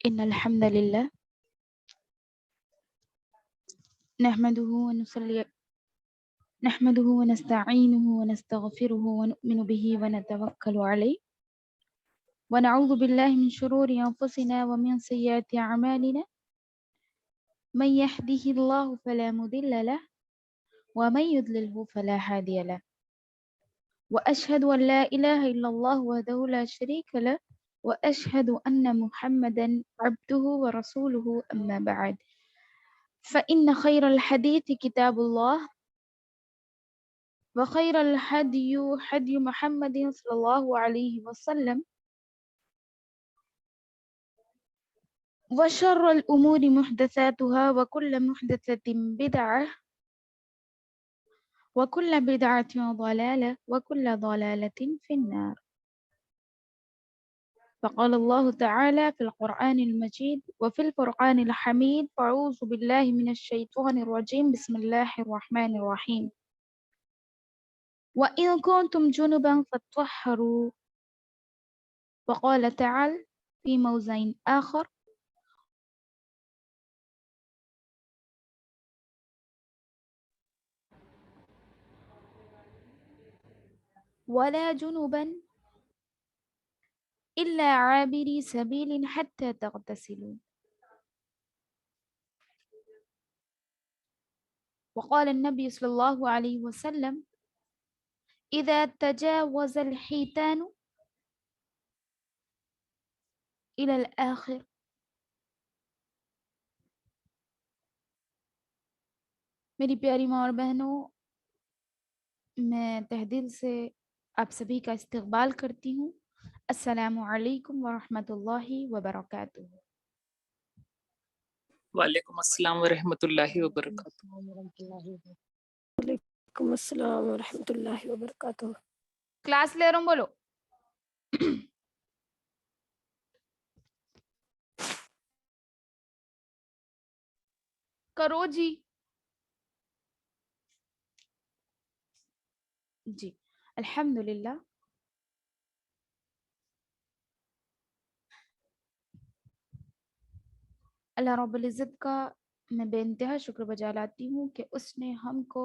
إن الحمد لله نحمده ونستعينه ونستغفره ونؤمن به ونتوكل عليه ونعوذ بالله من شرور أنفسنا ومن سيئات أعمالنا من يهده الله فلا مضل له ومن يضلله فلا هادي له وأشهد أن لا إله إلا الله وحده لا شريك له وأشهد أن محمدا عبده ورسوله أما بعد فإن خير الحديث كتاب الله وخير الهدي هدي محمد صلى الله عليه وسلم وشر الأمور محدثاتها وكل محدثة بدعة وكل بدعة ضلالة وكل ضلالة في النار. فقال الله تعالى في القرآن المجيد وفي الفرقان الحميد أعوذ بالله من الشيطان الرجيم بسم الله الرحمن الرحيم وإن كنتم جنبا فاطهروا وقال تعالى في موضع آخر ولا جنبا إلا عابري سبيل حتى تغتسلوا. وقال النبي صلى الله عليه وسلم إذا تجاوز الحيتان إلى الآخر میری پیاری ماں اور بہنوں، میں تہ دل سے آپ سبھی کا استقبال کرتی ہوں۔ السلام علیکم ورحمۃ اللہ وبرکاتہ۔ وعلیکم السلام ورحمۃ اللہ وبرکاتہ۔ وعلیکم السلام ورحمۃ اللہ وبرکاتہ۔ کلاس لے رہا ہوں، بولو۔ کرو جی جی الحمدللہ اللہ رب العزت کا میں بے انتہا شکر بجا لاتی ہوں کہ اس نے ہم کو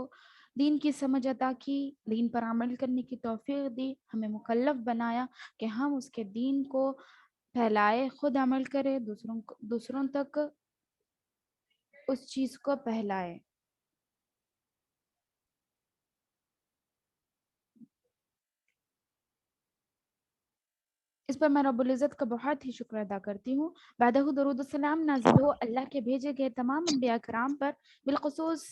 دین کی سمجھ عطا کی، دین پر عمل کرنے کی توفیق دی، ہمیں مکلف بنایا کہ ہم اس کے دین کو پھیلائے، خود عمل کرے، دوسروں تک اس چیز کو پھیلائے۔ اس پر میں رب العزت کا بہت ہی شکر ادا کرتی ہوں۔ بعدہ درود السلام نازل ہو اللہ کے بھیجے گئے تمام انبیاء کرام پر، بالخصوص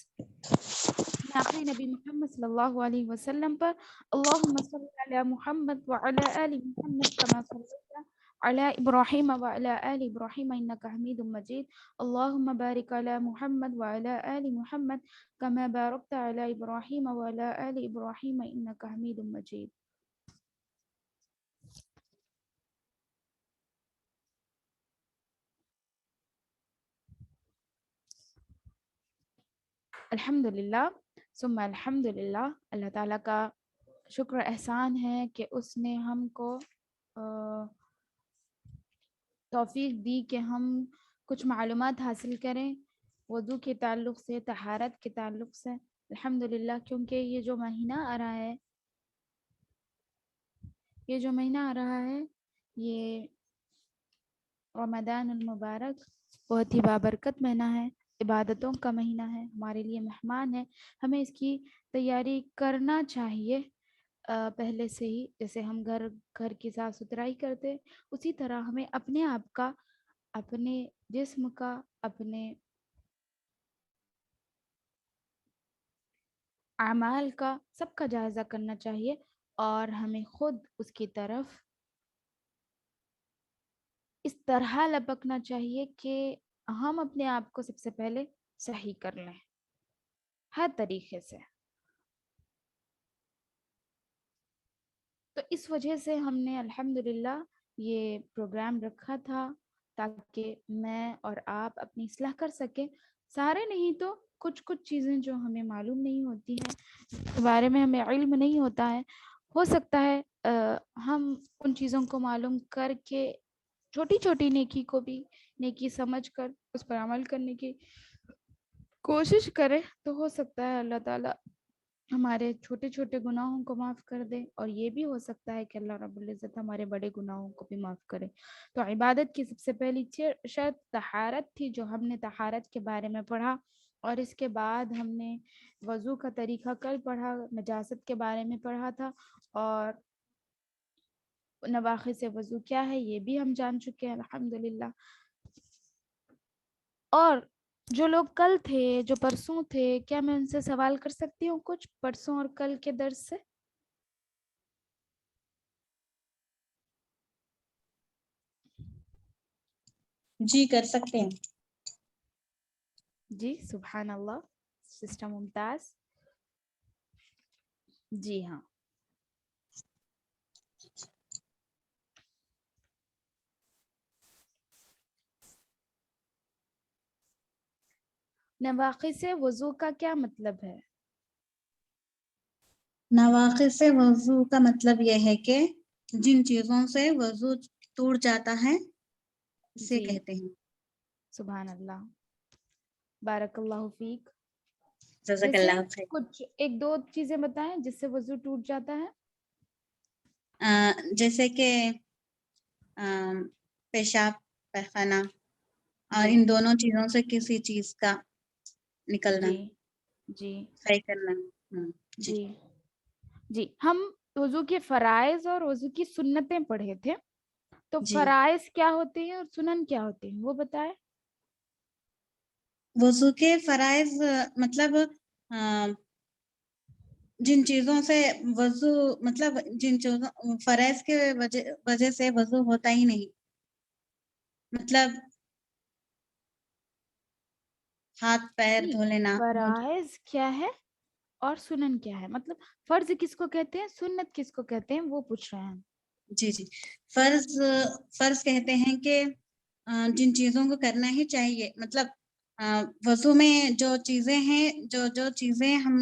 آخری نبی محمد صلی اللہ علیہ وسلم پر۔ اللہم صلی علی محمد وعلی آل محمد کما صلیت علی ابراہیم وعلی آل ابراہیم انک حمید مجید۔ اللہم بارک علی محمد وعلی آل محمد کما بارکت علی ابراہیم وعلی آل ابراہیم انک حمید مجید۔ الحمدللہ ثم الحمدللہ، اللہ تعالیٰ کا شکر احسان ہے کہ اس نے ہم کو توفیق دی کہ ہم کچھ معلومات حاصل کریں وضو کے تعلق سے، طہارت کے تعلق سے۔ الحمدللہ، کیونکہ یہ جو مہینہ آ رہا ہے یہ رمضان المبارک بہت ہی بابرکت مہینہ ہے، عبادتوں کا مہینہ ہے، ہمارے لیے مہمان ہے۔ ہمیں اس کی تیاری کرنا چاہیے پہلے سے ہی، جیسے ہم گھر کی صاف ستھرائی کرتے، اسی طرح ہمیں اپنے آپ کا، اپنے جسم کا، اپنے اعمال کا، سب کا جائزہ کرنا چاہیے، اور ہمیں خود اس کی طرف اس طرح لپکنا چاہیے کہ ہم اپنے آپ کو سب سے پہلے صحیح کر لیں ہر طریقے سے۔ تو اس وجہ سے ہم نے الحمدللہ یہ پروگرام رکھا تھا تاکہ میں اور آپ اپنی اصلاح کر سکیں۔ سارے نہیں تو کچھ چیزیں جو ہمیں معلوم نہیں ہوتی ہیں، اس کے بارے میں ہمیں علم نہیں ہوتا ہے، ہو سکتا ہے ہم ان چیزوں کو معلوم کر کے چھوٹی چھوٹی نیکی کو بھی نیکی سمجھ کر اس پر عمل کرنے کی کوشش کریں تو ہو سکتا ہے اللہ تعالیٰ ہمارے چھوٹے چھوٹے گناہوں کو معاف کر دے، اور یہ بھی ہو سکتا ہے کہ اللہ رب العزت ہمارے بڑے گناہوں کو بھی معاف کرے۔ تو عبادت کی سب سے پہلی شرط طہارت تھی، جو ہم نے طہارت کے بارے میں پڑھا، اور اس کے بعد ہم نے وضو کا طریقہ کل پڑھا، نجاست کے بارے میں پڑھا تھا، اور نواقض سے وضو کیا ہے یہ بھی ہم جان چکے ہیں الحمدللہ۔ اور جو لوگ کل تھے، جو پرسوں تھے، کیا میں ان سے سوال کر سکتی ہوں کچھ پرسوں اور کل کے درس سے؟ جی کر سکتے ہیں۔ جی سبحان اللہ، سسٹم ممتاز۔ جی ہاں، نواقض سے وضو کا کیا مطلب ہے؟ نواقض سے وضو کا مطلب یہ ہے کہ جن چیزوں سے وضو ٹوٹ جاتا ہے اسے جی کہتے ہیں۔ سبحان اللہ، بارک اللہ فیک۔ جزاک جیسے اللہ خیر۔ کچھ ایک دو چیزیں بتائیں جس سے وضو ٹوٹ جاتا ہے۔ جیسے کہ پیشاب، پیخانہ، اور جی ان دونوں چیزوں سے کسی چیز کا نکلنا، جی جی صحیح کرنا۔ جی جی جی ہم وضو کے فرائض اور وضو کی سنتیں پڑھے تھے، تو جی فرائض کیا ہوتے ہیں اور سنن کیا ہوتے ہیں وہ بتائیں۔ وضو کے فرائض مطلب جن چیزوں سے وضو، مطلب جن چیزوں فرائض کے وجہ سے وضو ہوتا ہی نہیں، مطلب ہاتھ پیر نہیں، دھو لینا۔ فرائض کیا ہے اور سنن کیا ہے؟ مطلب فرض کس کو کہتے ہیں، سنت کس کو کہتے ہیں، وہ پوچھ رہے ہیں۔ جی جی، فرض کہتے ہیں کہ جن چیزوں کو کرنا ہی چاہیے، مطلب وضو میں جو چیزیں ہیں، جو چیزیں ہم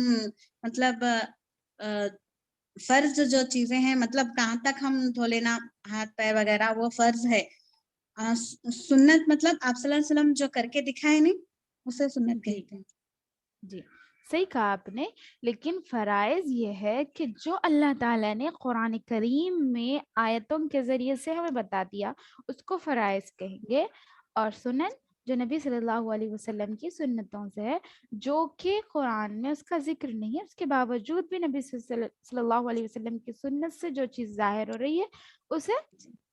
مطلب فرض جو چیزیں ہیں، مطلب کہاں تک ہم دھو لینا ہاتھ پیر وغیرہ، وہ فرض ہے۔ سنت مطلب آپ صلی اللہ علیہ وسلم جو کر کے دکھائے نہیں، اسے سنت جی کہتے ہیں۔ جی صحیح کہا آپ نے، لیکن فرائض یہ ہے کہ جو اللہ تعالیٰ نے قرآن کریم میں آیتوں کے ذریعے سے ہمیں بتا دیا اس کو فرائض کہیں گے، اور سنن جو نبی صلی اللہ علیہ وسلم کی سنتوں سے ہے، جو کہ قرآن میں اس کا ذکر نہیں ہے، اس کے باوجود بھی نبی صلی اللہ علیہ وسلم کی سنت سے جو چیز ظاہر ہو رہی ہے اسے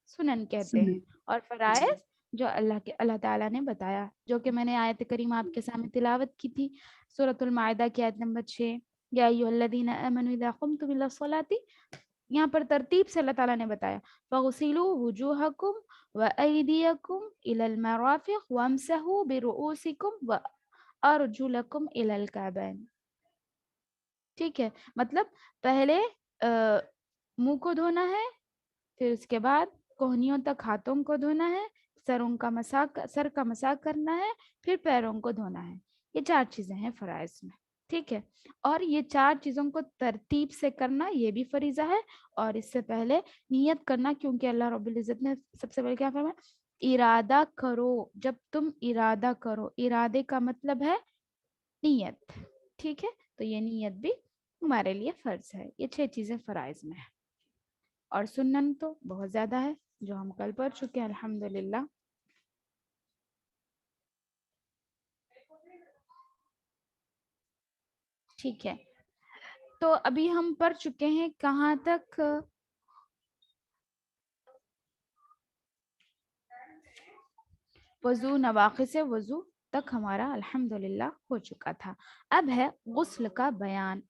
سنن کہتے ہیں۔ سنت، اور جی فرائض جو اللہ تعالیٰ نے بتایا، جو کہ میں نے آیت کریم آپ کے سامنے تلاوت کی تھی، سورۃ المائدہ کی آیت نمبر 6، یا ایھا الذین آمنوا اذا قمتم الی الصلاۃ، یہاں پر ترتیب سے اللہ تعالیٰ نے بتایا فَغْسِلُوا وُجُوهَكُمْ وَأَيْدِيَكُمْ إِلَى الْمَرَافِقِ وَامْسَحُوا بِرُؤُوسِكُمْ وَأَرْجُلَكُمْ إِلَى الْكَعْبَيْنِ۔ ٹھیک ہے، مطلب پہلے منہ کو دھونا ہے، پھر اس کے بعد کوہنیوں تک ہاتھوں کو دھونا ہے، سر کا مسح کرنا ہے، پھر پیروں کو دھونا ہے۔ یہ 4 چیزیں ہیں فرائض میں، ٹھیک ہے، اور یہ 4 چیزوں کو ترتیب سے کرنا یہ بھی فریضہ ہے، اور اس سے پہلے نیت کرنا، کیونکہ اللہ رب العزت نے سب سے پہلے کیا فرمایا، ارادہ کرو۔ جب تم ارادہ کرو، ارادے کا مطلب ہے نیت، ٹھیک ہے، تو یہ نیت بھی ہمارے لیے فرض ہے۔ یہ 6 چیزیں فرائض میں ہے، اور سنن تو بہت زیادہ ہے جو ہم کل پڑھ چکے ہیں الحمدللہ۔ ٹھیک ہے، تو ابھی ہم پڑھ چکے ہیں کہاں تک؟ وضو، نواقض سے وضو تک ہمارا الحمدللہ ہو چکا تھا۔ اب ہے غسل کا بیان۔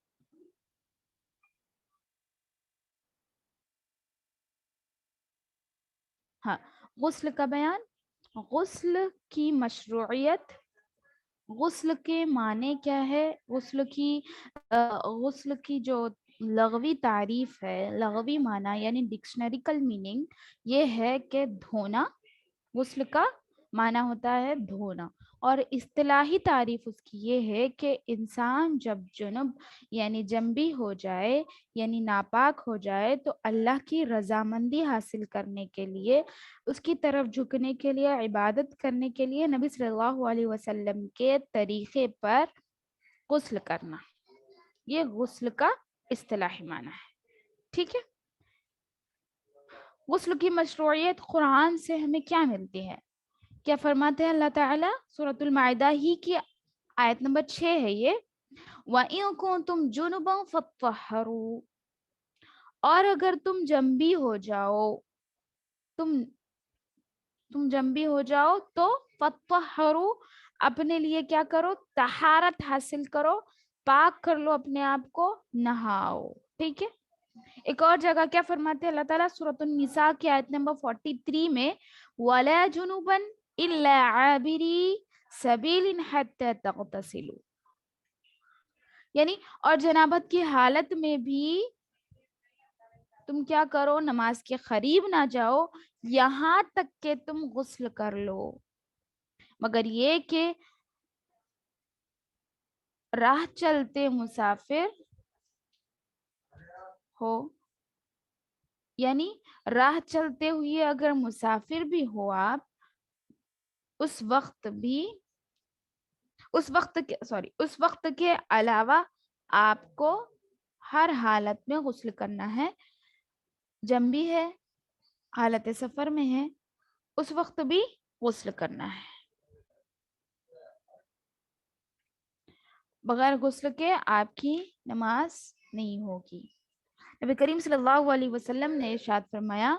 ہاں، غسل کا بیان، غسل کی مشروعیت، غسل کے معنی کیا ہے، غسل کی جو لغوی تعریف ہے، لغوی معنی یعنی ڈکشنریکل میننگ یہ ہے کہ دھونا، غسل کا معنی ہوتا ہے دھونا، اور اصطلاحی تعریف اس کی یہ ہے کہ انسان جب جنب یعنی جنبی ہو جائے یعنی ناپاک ہو جائے تو اللہ کی رضامندی حاصل کرنے کے لیے، اس کی طرف جھکنے کے لیے، عبادت کرنے کے لیے نبی صلی اللہ علیہ وسلم کے طریقے پر غسل کرنا، یہ غسل کا اصطلاحی معنی ہے. ٹھیک ہے. غسل کی مشروعیت قرآن سے ہمیں کیا ملتی ہے؟ کیا فرماتے ہیں اللہ تعالیٰ؟ سورۃ المائدہ ہی کی آیت نمبر 6 ہے یہ. وَإِن كُنتُمْ جُنُبًا فَاطَّهَّرُوا، اور اگر تم جنبی ہو جاؤ، تم جنبی ہو جاؤ تو فَاطَّهَّرُوا، اپنے لیے کیا کرو؟ طہارت حاصل کرو، پاک کر لو اپنے آپ کو، نہاؤ. ٹھیک ہے. ایک اور جگہ کیا فرماتے ہیں اللہ تعالیٰ؟ سورۃ النساء کی آیت نمبر 43 میں وَلَا جُنُبًا إِلَّا عَابِرِي سَبِيلٍ حَتَّى تَغْتَسِلُوا، یعنی اور جنابت کی حالت میں بھی تم کیا کرو؟ نماز کے قریب نہ جاؤ یہاں تک کہ تم غسل کر لو، مگر یہ کہ راہ چلتے مسافر ہو، یعنی راہ چلتے ہوئے اگر مسافر بھی ہو آپ، اس وقت کے علاوہ آپ کو ہر حالت میں غسل کرنا ہے. جنبی ہے، حالت سفر میں ہے، اس وقت بھی غسل کرنا ہے. بغیر غسل کے آپ کی نماز نہیں ہوگی. نبی کریم صلی اللہ علیہ وسلم نے ارشاد فرمایا،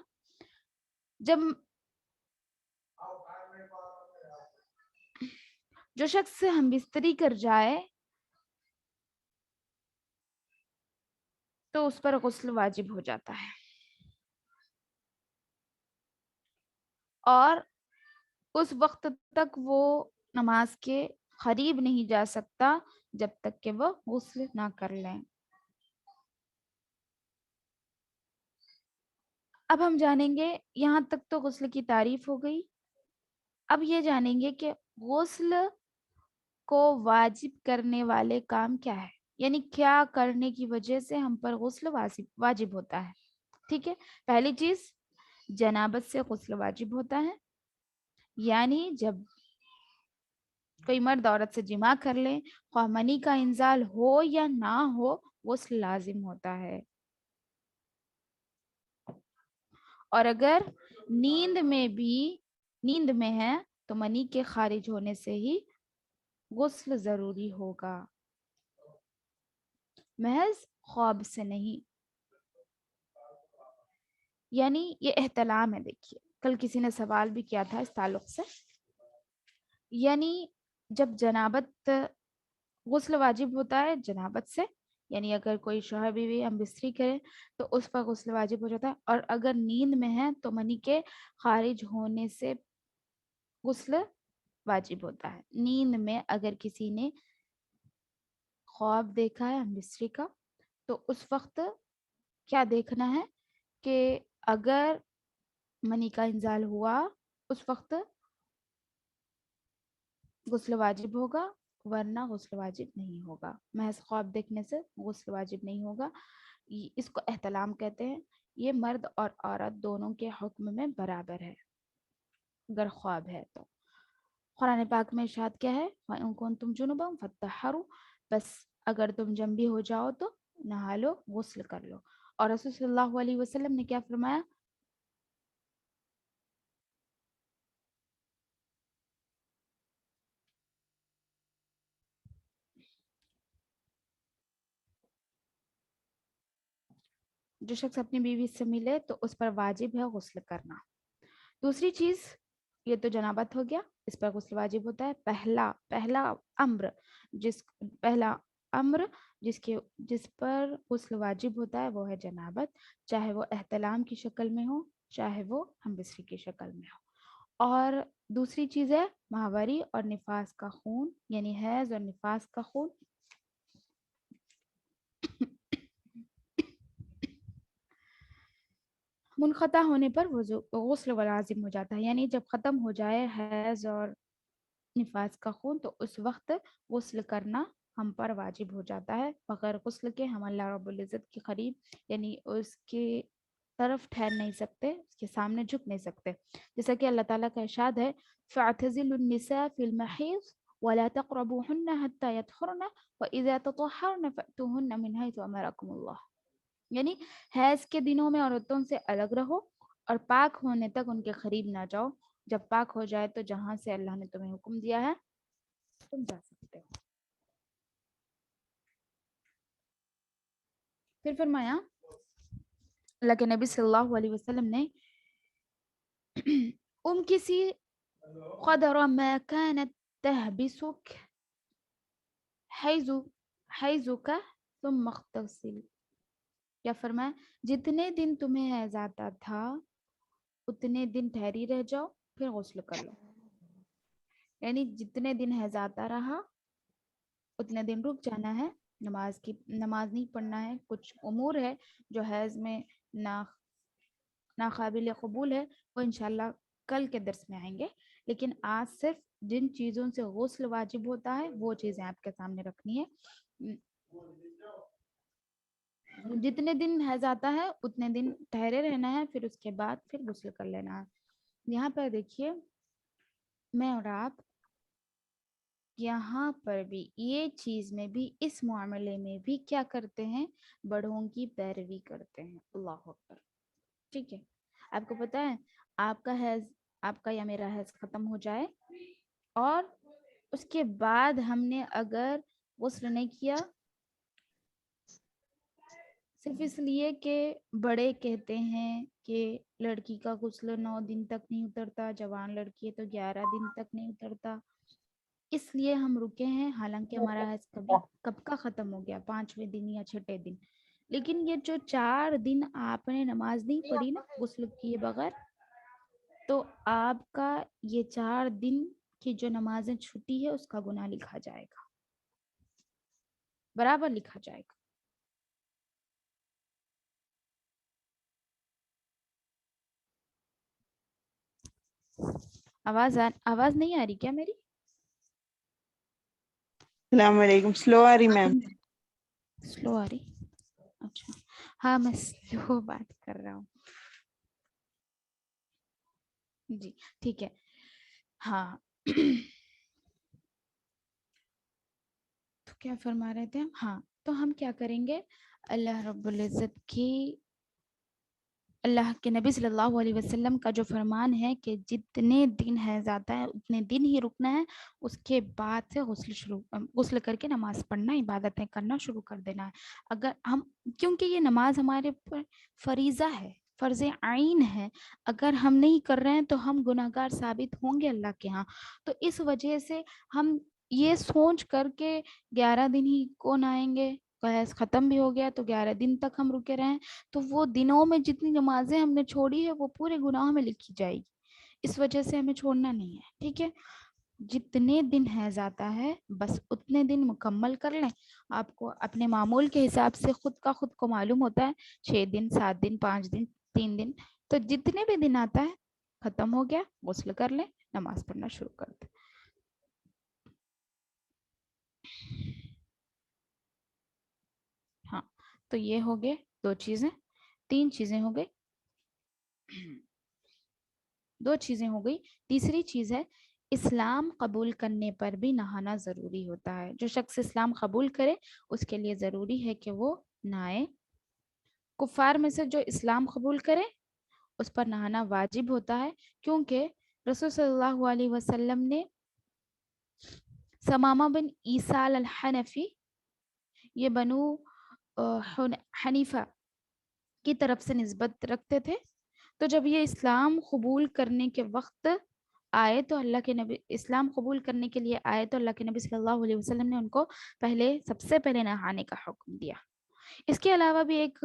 جو شخص ہم بستری کر جائے تو اس پر غسل واجب ہو جاتا ہے، اور اس وقت تک وہ نماز کے قریب نہیں جا سکتا جب تک کہ وہ غسل نہ کر لیں. اب ہم جانیں گے، یہاں تک تو غسل کی تعریف ہو گئی. اب یہ جانیں گے کہ غسل کو واجب کرنے والے کام کیا ہے، یعنی کیا کرنے کی وجہ سے ہم پر غسل واجب ہوتا ہے. ٹھیک ہے. پہلی چیز، جنابت سے غسل واجب ہوتا ہے، یعنی جب کوئی مرد عورت سے جماع کر لے، خواہ منی کا انزال ہو یا نہ ہو، غسل لازم ہوتا ہے. اور اگر نیند میں ہے تو منی کے خارج ہونے سے ہی غسل ضروری ہوگا، محض خواب سے نہیں. یعنی یہ احتلام ہے. دیکھیے، کل کسی نے سوال بھی کیا تھا اس تعلق سے، یعنی جب جنابت، غسل واجب ہوتا ہے جنابت سے، یعنی اگر کوئی شوہر بیوی ہم بستری کرے تو اس پر غسل واجب ہو جاتا ہے، اور اگر نیند میں ہے تو منی کے خارج ہونے سے غسل واجب ہوتا ہے. نیند میں اگر کسی نے خواب دیکھا ہے ہم بستری کا، تو اس وقت کیا دیکھنا ہے کہ اگر منی کا انزال ہوا اس وقت غسل واجب ہوگا، ورنہ غسل واجب نہیں ہوگا. محض خواب دیکھنے سے غسل واجب نہیں ہوگا. اس کو احتلام کہتے ہیں. یہ مرد اور عورت دونوں کے حکم میں برابر ہے اگر خواب ہے تو. قرآن پاک میں ارشاد کیا ہے؟ وَإِن كُنتُمْ جُنُبًا فَاطَّهَّرُوا، بس اگر تم جنبی ہو جاؤ تو نہا لو، غسل کر لو. اور رسول صلی اللہ علیہ وسلم نے کیا فرمایا؟ جو شخص اپنی بیوی سے ملے تو اس پر واجب ہے غسل کرنا. دوسری چیز، یہ تو جنابت ہو گیا، اس پر غسل واجب ہوتا ہے. پہلا امر جس پر غسل واجب ہوتا ہے وہ ہے جنابت، چاہے وہ احتلام کی شکل میں ہو، چاہے وہ ہم بستری کی شکل میں ہو. اور دوسری چیز ہے ماہواری اور نفاس کا خون، یعنی حیض اور نفاس کا خون. منقطع ہونے پر غسل لازم ہو جاتا ہے، یعنی جب ختم ہو جائے حیض اور نفاس کا خون تو اس وقت غسل کرنا ہم پر واجب ہو جاتا ہے. بغیر غسل کے ہم اللہ رب العزت کے قریب یعنی اس کے طرف ٹھہر نہیں سکتے، اس کے سامنے جھک نہیں سکتے، جیسا کہ اللہ تعالیٰ کا ارشاد ہے فَاعْتَزِلُوا النِّسَاءَ فِي الْمَحِيضِ وَلَا تَقْرَبُوهُنَّ حَتَّى يَطْهُرْنَ وَإِذَا تَطَهَّرْنَ فَأْتُوهُنَّ مِنْ حَيْثُ أَمَرَكُمُ اللَّهُ، یعنی حیض کے دنوں میں عورتوں سے الگ رہو اور پاک ہونے تک ان کے قریب نہ جاؤ، جب پاک ہو جائے تو جہاں سے اللہ نے تمہیں حکم دیا ہے تم جا سکتے ہو. پھر فرمایا اللہ کے نبی صلی اللہ علیہ وسلم نے کسی قدر ما كانت تحبسك حیضک ثم اغتسل، کیا فرمایا جتنے دن تمہیں حیض آتا تھا اتنے دن ٹھہری رہ جاؤ پھر غسل کر لو، یعنی جتنے دن حیض آتا رہا اتنے دن رک جانا ہے، نماز نہیں پڑھنا ہے. کچھ امور ہے جو حیض میں ناقابل قبول ہے وہ انشاءاللہ کل کے درس میں آئیں گے، لیکن آج صرف جن چیزوں سے غسل واجب ہوتا ہے وہ چیزیں آپ کے سامنے رکھنی ہے. جتنے دن حیض آتا ہے اتنے دن ٹھہرے رہنا ہے، پھر اس کے بعد پھر غسل کر لینا ہے. یہاں پر دیکھیے میں اور آپ یہاں پر بھی یہ چیز میں بھی اس معاملے میں بھی کیا کرتے ہیں، بڑوں کی پیروی کرتے ہیں. اللہ اکبر. ٹھیک ہے، آپ کو پتا ہے آپ کا یا میرا حیض ختم ہو جائے اور اس کے بعد ہم نے اگر غسل نہیں کیا صرف اس لیے کہ بڑے کہتے ہیں کہ لڑکی کا غسل 9 دن تک نہیں اترتا، جوان لڑکی ہے تو 11 دن تک نہیں اترتا، اس لیے ہم رکے ہیں، حالانکہ ہمارا حیض کب کا ختم ہو گیا، 5ویں دن یا 6ٹے دن. لیکن یہ جو 4 دن آپ نے نماز نہیں پڑھی نا غسل کیے بغیر، تو آپ کا یہ 4 دن کی جو نمازیں چھٹی ہے اس کا گناہ لکھا جائے گا، برابر لکھا جائے گا. آواز نہیں آ رہی کیا میری؟ السلام علیکم. سلو آ رہی میم. سلو آ رہی؟ اچھا ہاں میں سلو بات کر رہا ہوں جی ٹھیک ہے. ہاں تو کیا فرما رہے تھے؟ ہاں تو ہم کیا کریں گے، اللہ رب العزت کی اللہ کے نبی صلی اللہ علیہ وسلم کا جو فرمان ہے کہ جتنے دن حیض آتا ہے اتنے دن ہی رکنا ہے، اس کے بعد سے غسل کر کے نماز پڑھنا، عبادتیں کرنا شروع کر دینا ہے. اگر ہم کیونکہ یہ نماز ہمارے پر فریضہ ہے، فرض عین ہے، اگر ہم نہیں کر رہے ہیں تو ہم گناہگار ثابت ہوں گے اللہ کے ہاں. تو اس وجہ سے ہم یہ سوچ کر کے 11 دن ہی کون آئیں گے، حیض ختم بھی ہو گیا تو 11 دن تک ہم رکے رہیں، تو وہ دنوں میں جتنی نمازیں ہم نے چھوڑی ہے وہ پورے گناہوں میں لکھی جائے گی. اس وجہ سے ہمیں چھوڑنا نہیں ہے. ٹھیک ہے، جتنے دن حیض آتا ہے بس اتنے دن مکمل کر لیں. آپ کو اپنے معمول کے حساب سے خود کو معلوم ہوتا ہے 6 دن 7 دن 5 دن 3 دن، تو جتنے بھی دن آتا ہے ختم ہو گیا غسل کر لیں، نماز پڑھنا شروع کر دیں. ہاں تو یہ ہو گئے 2 چیزیں، 3 چیزیں ہو گئی، 2 چیزیں ہو گئی. تیسری چیز ہے اسلام قبول کرنے پر بھی نہانا ضروری ہوتا ہے. جو شخص اسلام قبول کرے اس کے لیے ضروری ہے کہ وہ نہائے. کفار میں سے جو اسلام قبول کرے اس پر نہانا واجب ہوتا ہے، کیونکہ رسول صلی اللہ علیہ وسلم نے سمامہ بن عیسال الحنفی، یہ بنو حنیفہ کی طرف سے نسبت رکھتے تھے، تو جب یہ اسلام قبول کرنے کے وقت آئے تو اللہ کے نبی اسلام قبول کرنے کے لیے آئے تو اللہ کے نبی صلی اللہ علیہ وسلم نے ان کو سب سے پہلے نہانے کا حکم دیا. اس کے علاوہ بھی ایک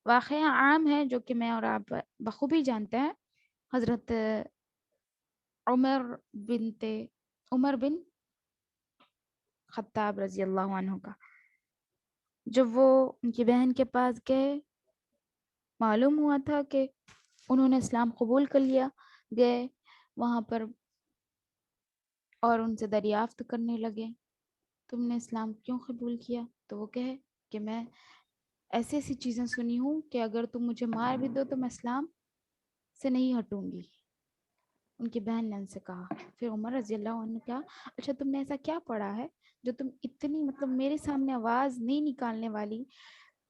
واقعہ عام ہے جو کہ میں اور آپ بخوبی جانتے ہیں، حضرت عمر بن خطاب رضی اللہ عنہ کا. جب وہ ان کی بہن کے پاس گئے معلوم ہوا تھا کہ انہوں نے اسلام قبول کر لیا، گئے وہاں پر اور ان سے دریافت کرنے لگے تم نے اسلام کیوں قبول کیا؟ تو وہ کہے کہ میں ایسی ایسی چیزیں سنی ہوں کہ اگر تم مجھے مار بھی دو تو میں اسلام سے نہیں ہٹوں گی۔ ان کی بہن نے ان سے کہا، پھر عمر رضی اللہ عنہ نے کہا اچھا تم نے ایسا کیا پڑھا ہے جو تم اتنی مطلب میرے سامنے آواز نہیں نکالنے والی،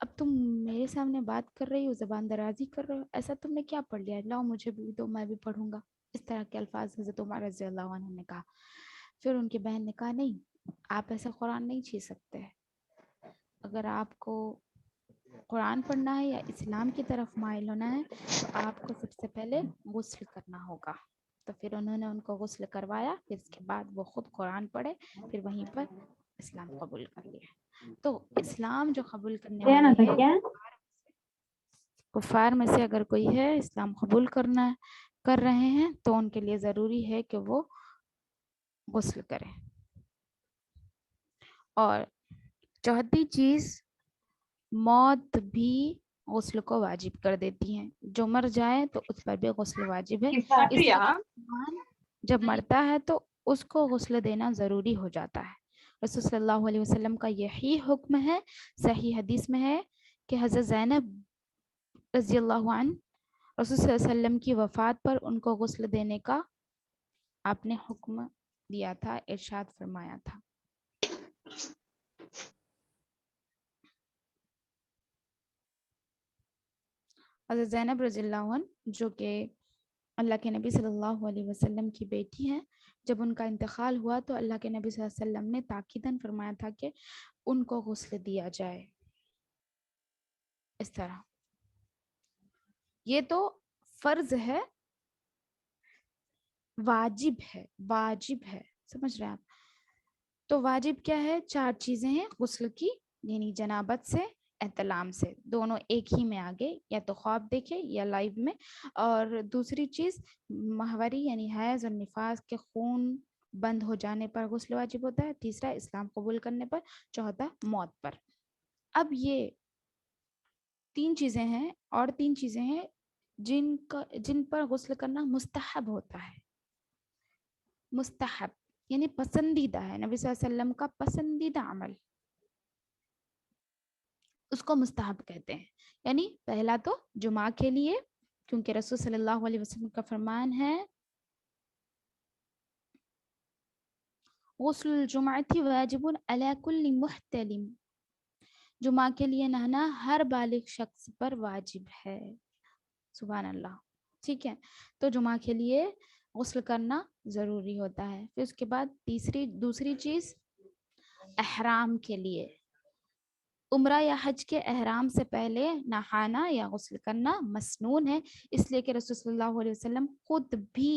اب تم میرے سامنے بات کر رہی ہو، زبان درازی کر رہے ہو، ایسا تم نے کیا پڑھ لیا؟ لاؤ مجھے بھی دو میں بھی پڑھوں گا۔ اس طرح کے الفاظ حضرت عمر رضی اللہ عنہ نے کہا۔ پھر ان کی بہن نے کہا نہیں، آپ ایسا قرآن نہیں چھین سکتے، اگر آپ کو قرآن پڑھنا ہے یا اسلام کی طرف مائل ہونا ہے تو آپ کو سب سے پہلے غسل کرنا ہوگا۔ تو پھر انہوں نے ان کو غسل کروایا، پھر اس کے بعد وہ خود قرآن پڑھے، پھر وہیں پر اسلام قبول کر لیا۔ تو اسلام جو قبول کرنے والے ہیں، کفار میں سے اگر کوئی ہے اسلام قبول کر رہے ہیں تو ان کے لیے ضروری ہے کہ وہ غسل کریں۔ اور چوتھی چیز، موت بھی غسل کو واجب کر دیتی ہیں، جو مر جائے تو اس پر بھی غسل واجب ہے، اس لیے مسلمان جب مرتا ہے تو اس کو غسل دینا ضروری ہو جاتا ہے۔ رسول صلی اللہ علیہ وسلم کا یہی حکم ہے، صحیح حدیث میں ہے کہ حضرت زینب رضی اللہ عنہ رسول صلی اللہ علیہ وسلم کی وفات پر ان کو غسل دینے کا آپ نے حکم دیا تھا، ارشاد فرمایا تھا۔ حضرت زینب رضی اللہ عنہ جو کہ اللہ کے نبی صلی اللہ علیہ وسلم کی بیٹی ہیں، جب ان کا انتقال ہوا تو اللہ کے نبی صلی اللہ علیہ وسلم نے تاکیداً فرمایا تھا کہ ان کو غسل دیا جائے۔ اس طرح یہ تو فرض ہے، واجب ہے، سمجھ رہے ہیں آپ؟ تو واجب کیا ہے؟ 4 چیزیں ہیں غسل کی، یعنی جنابت سے، احتلام سے، دونوں ایک ہی میں آگے، یا تو خواب دیکھے یا لائیو میں۔ اور دوسری چیز ماہواری یعنی حیض اور نفاس کے خون بند ہو جانے پر غسل واجب ہوتا ہے، تیسرا اسلام قبول کرنے پر، چوتھا موت پر۔ اب یہ 3 چیزیں ہیں، اور 3 چیزیں ہیں جن پر غسل کرنا مستحب ہوتا ہے۔ مستحب یعنی پسندیدہ ہے، نبی صلی اللہ علیہ وسلم کا پسندیدہ عمل، اس کو مستحب کہتے ہیں۔ یعنی پہلا تو جمعہ کے لیے، کیونکہ رسول صلی اللہ علیہ وسلم کا فرمان ہے غسل الجمعۃ واجب علی کل محتلم، جمعہ کے لیے نہانا ہر بالغ شخص پر واجب ہے۔ سبحان اللہ، ٹھیک ہے، تو جمعہ کے لیے غسل کرنا ضروری ہوتا ہے۔ پھر اس کے بعد دوسری چیز احرام کے لیے، عمرہ یا حج کے احرام سے پہلے نہانا یا غسل کرنا مسنون ہے، اس لیے کہ رسول صلی اللہ علیہ وسلم خود بھی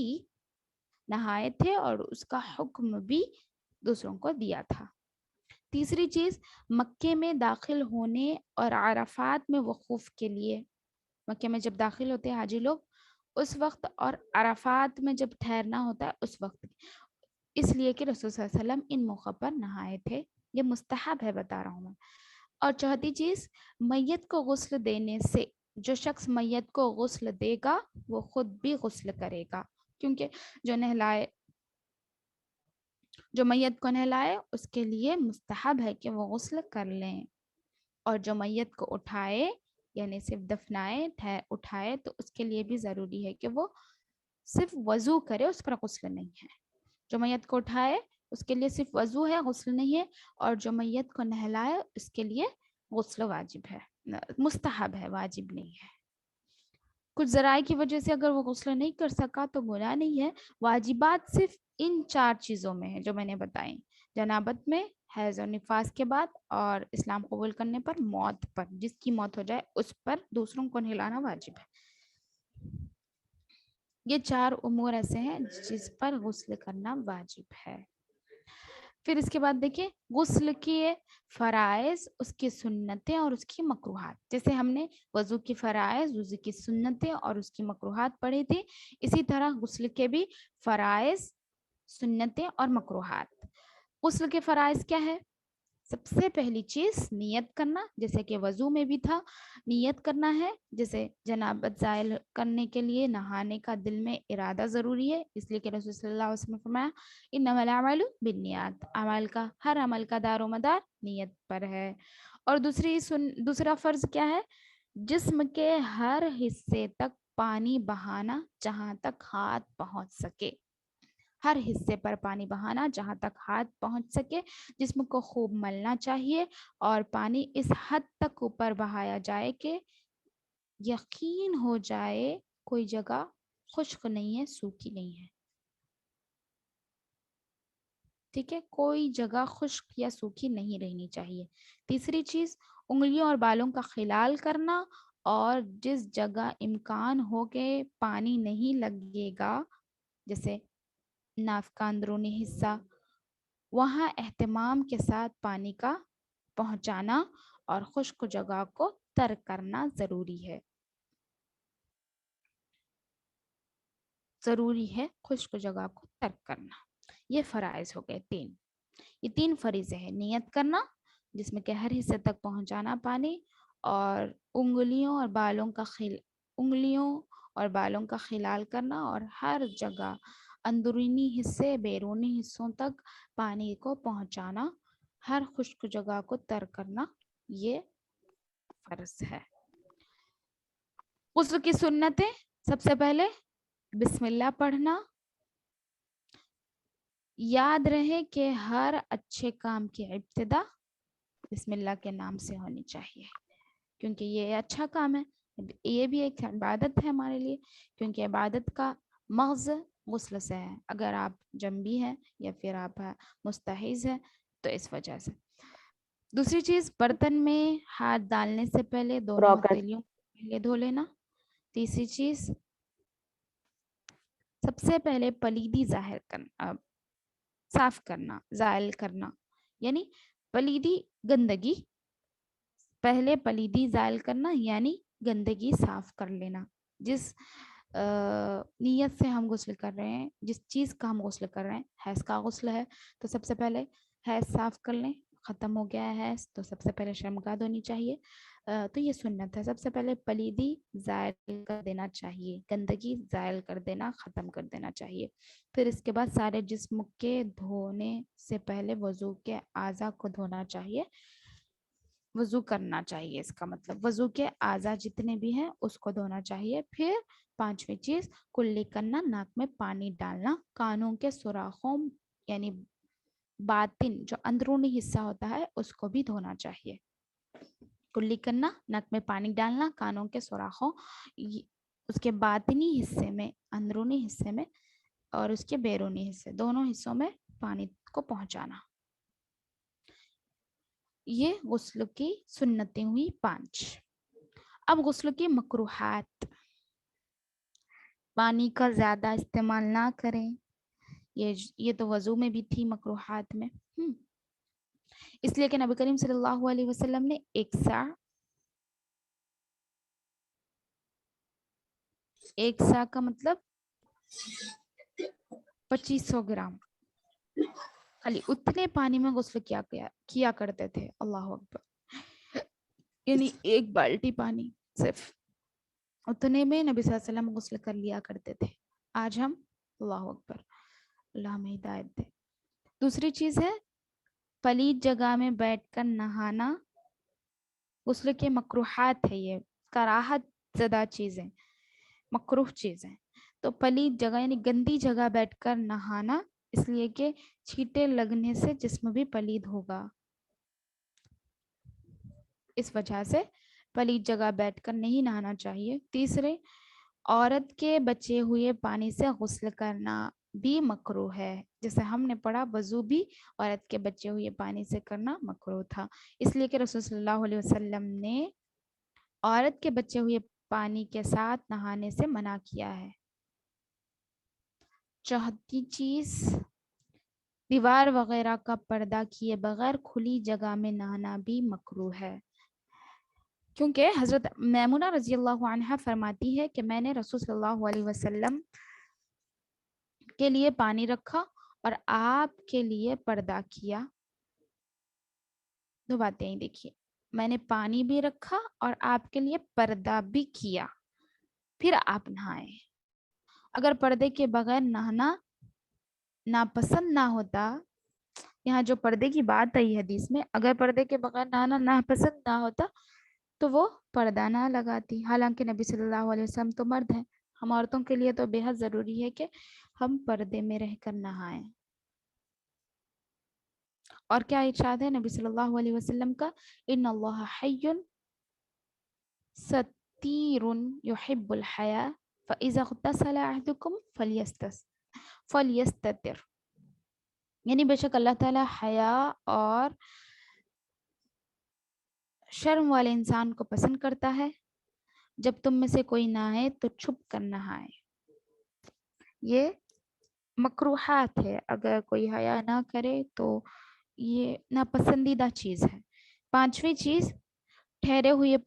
نہائے تھے اور اس کا حکم بھی دوسروں کو دیا تھا۔ تیسری چیز مکے میں داخل ہونے اور عرفات میں وقوف کے لیے، مکے میں جب داخل ہوتے ہیں حاجی لوگ اس وقت، اور عرفات میں جب ٹھہرنا ہوتا ہے اس وقت، اس لیے کہ رسول صلی اللہ علیہ وسلم ان موقع پر نہائے تھے، یہ مستحب ہے بتا رہا ہوں میں۔ اور چوتھی چیز میت کو غسل دینے سے، جو شخص میت کو غسل دے گا وہ خود بھی غسل کرے گا، کیونکہ جو میت کو نہلائے اس کے لیے مستحب ہے کہ وہ غسل کر لیں، اور جو میت کو اٹھائے یعنی صرف دفنائے اٹھائے تو اس کے لیے بھی ضروری ہے کہ وہ صرف وضو کرے، اس پر غسل نہیں ہے۔ جو میت کو اٹھائے اس کے لیے صرف وضو ہے، غسل نہیں ہے، اور جو میت کو نہلائے اس کے لیے غسل واجب ہے، مستحب ہے، واجب نہیں ہے۔ کچھ ذرائع کی وجہ سے اگر وہ غسل نہیں کر سکا تو گناہ نہیں ہے۔ واجبات صرف ان 4 چیزوں میں ہے جو میں نے بتائیں، جنابت میں، حیض اور نفاس کے بعد، اور اسلام قبول کرنے پر، موت پر، جس کی موت ہو جائے اس پر دوسروں کو نہلانا واجب ہے۔ یہ 4 امور ایسے ہیں جس پر غسل کرنا واجب ہے۔ پھر اس کے بعد دیکھیں غسل کے فرائض، اس کی سنتیں اور اس کی مکروہات، جیسے ہم نے وضو کی فرائض، وضو کی سنتیں اور اس کی مکروہات پڑھی تھی، اسی طرح غسل کے بھی فرائض، سنتیں اور مکروہات۔ غسل کے فرائض کیا ہے؟ سب سے پہلی چیز نیت کرنا، جیسے کہ وضو میں بھی تھا، نیت کرنا ہے. جیسے جنابت زائل کرنے کے لیے نہانے کا دل میں ارادہ ضروری ہے، اس لیے کہ رسول صلی اللہ علیہ وسلم نے فرمایا انما الاعمال بالنیات، ہر عمل کا دار و مدار نیت پر ہے. اور دوسرا فرض کیا ہے؟ جسم کے ہر حصے تک پانی بہانا جہاں تک ہاتھ پہنچ سکے، ہر حصے پر پانی بہانا جہاں تک ہاتھ پہنچ سکے. جسم کو خوب ملنا چاہیے اور پانی اس حد تک اوپر بہایا جائے کہ یقین ہو جائے کوئی جگہ خشک نہیں ہے، سوکھی نہیں ہے. ٹھیک ہے، کوئی جگہ خشک یا سوکھی نہیں رہنی چاہیے. تیسری چیز انگلیوں اور بالوں کا خلال کرنا، اور جس جگہ امکان ہو کہ پانی نہیں لگے گا، جیسے ناف کا اندرونی حصہ، وہاں اہتمام کے ساتھ پانی کا پہنچانا اور خشک جگہ کو ترک کرنا ضروری ہے. خشک جگہ کو ترک کرنا. یہ فرائض ہو گئے 3. یہ 3 فریضے ہیں: نیت کرنا، جس میں کہ ہر حصے تک پہنچانا پانی، اور انگلیوں اور بالوں کا خلال کرنا، اور ہر جگہ اندرونی حصے بیرونی حصوں تک پانی کو پہنچانا، ہر خشک جگہ کو ترک کرنا. یہ فرض ہے. غسل کی سنتیں: سب سے پہلے بسم اللہ پڑھنا. یاد رہے کہ ہر اچھے کام کی ابتدا بسم اللہ کے نام سے ہونی چاہیے، کیونکہ یہ اچھا کام ہے. یہ بھی ایک عبادت ہے ہمارے لیے، کیونکہ عبادت کا مغز غسل سے ہے. اگر آپ جنبی ہیں یا پھر آپ مستحیض ہیں تو اس وجہ سے. دوسری چیز، برتن میں ہاتھ ڈالنے سے پہلے دونوں ہتھیلیوں پہلے دھو لینا. تیسری چیز، سب سے پہلے پلیدی صاف کرنا، زائل کرنا، یعنی پلیدی گندگی، پہلے پلیدی زائل کرنا یعنی گندگی صاف کر لینا. جس نیت سے ہم غسل کر رہے ہیں، جس چیز کا ہم غسل کر رہے ہیں، حیض کا غسل ہے تو سب سے پہلے حیض صاف کر لیں. ختم ہو گیا ہے حیض تو سب سے پہلے شرمگاہ دھونی چاہیے. تو یہ سنت ہے. سب سے پہلے پلیدی زائل کر دینا چاہیے، گندگی زائل کر دینا، ختم کر دینا چاہیے. پھر اس کے بعد سارے جسم کے دھونے سے پہلے وضو کے اعضاء کو دھونا چاہیے، وضو کرنا چاہیے. اس کا مطلب وضو کے اعضاء جتنے بھی ہیں اس کو دھونا چاہیے. پھر 5ویں چیز، کلی کرنا، ناک میں پانی ڈالنا، کانوں کے سوراخوں یعنی باطن جو اندرونی حصہ ہوتا ہے اس کو بھی دھونا چاہیے. کلی کرنا، ناک میں پانی ڈالنا، کانوں کے سوراخوں، اس کے باطنی حصے میں، اندرونی حصے میں، اور اس کے بیرونی حصے، دونوں حصوں میں پانی کو پہنچانا. یہ غسل کی سنتیں ہوئی 5. اب غسل کی مکروہات: پانی کا زیادہ استعمال نہ کریں. یہ تو وضو میں بھی تھی مکروہات میں، اس لیے کہ نبی کریم صلی اللہ علیہ وسلم نے ایک سا کا مطلب 2500 گرام، خالی اتنے پانی میں غسل کیا کرتے تھے. اللہ اکبر، یعنی ایک بالٹی پانی، صرف اتنے میں نبی صلی اللہ علیہ وسلم غسل کر لیا کرتے تھے. آج ہم، اللہ اکبر، اللہ ہمیں ہدایت دے. دوسری چیز ہے پلید جگہ میں بیٹھ کر نہانا. غسل کے مکروہات ہے، یہ کراہت زدہ چیزیں، مکروہ چیزیں. تو پلید جگہ یعنی گندی جگہ بیٹھ کر نہانا، اس لیے کہ چھینٹے لگنے سے جسم بھی پلید ہوگا، اس وجہ سے پلید جگہ بیٹھ کر نہیں نہانا چاہیے. تیسرے، عورت کے بچے ہوئے پانی سے غسل کرنا بھی مکروہ ہے. جیسے ہم نے پڑھا وضو بھی عورت کے بچے ہوئے پانی سے کرنا مکروہ تھا، اس لیے کہ رسول صلی اللہ علیہ وسلم نے عورت کے بچے ہوئے پانی کے ساتھ نہانے سے منع کیا ہے. چوتھی چیز، دیوار وغیرہ کا پردہ کیے بغیر کھلی جگہ میں نہانا بھی مکروہ ہے، کیونکہ حضرت میمونہ رضی اللہ عنہا فرماتی ہے کہ میں نے رسول صلی اللہ علیہ وسلم کے لیے پانی رکھا اور آپ کے لیے پردہ کیا. دو باتیں ہیں دیکھیے، میں نے پانی بھی رکھا اور آپ کے لیے پردہ بھی کیا، پھر آپ نہائے. اگر پردے کے بغیر نہانا ناپسند نہ ہوتا، یہاں جو پردے کی بات آئی حدیث میں، اگر پردے کے بغیر نہانا ناپسند نہ ہوتا تو وہ پردہ نہ لگاتی. حالانکہ نبی صلی اللہ علیہ وسلم تو مرد ہیں، ہم عورتوں کے لیے تو بے حد ضروری ہے کہ ہم پردے میں رہ کر نہائیں. اور کیا ارشاد ہے نبی صلی اللہ علیہ وسلم کا؟ ان اللہ حی ستیر یحب الحیاء فاذا اغتسل احدکم فلیستتر. یعنی بے شک اللہ تعالیٰ حیا اور شرم والے انسان کو پسند کرتا ہے، جب تم میں سے کوئی نہائے تو چھپ کر نہائے. یہ مکروہات ہے، اگر کوئی حیا نہ کرے تو یہ ناپسندیدہ چیز ہے. پانچویں چیز، ٹھہرے ہوئے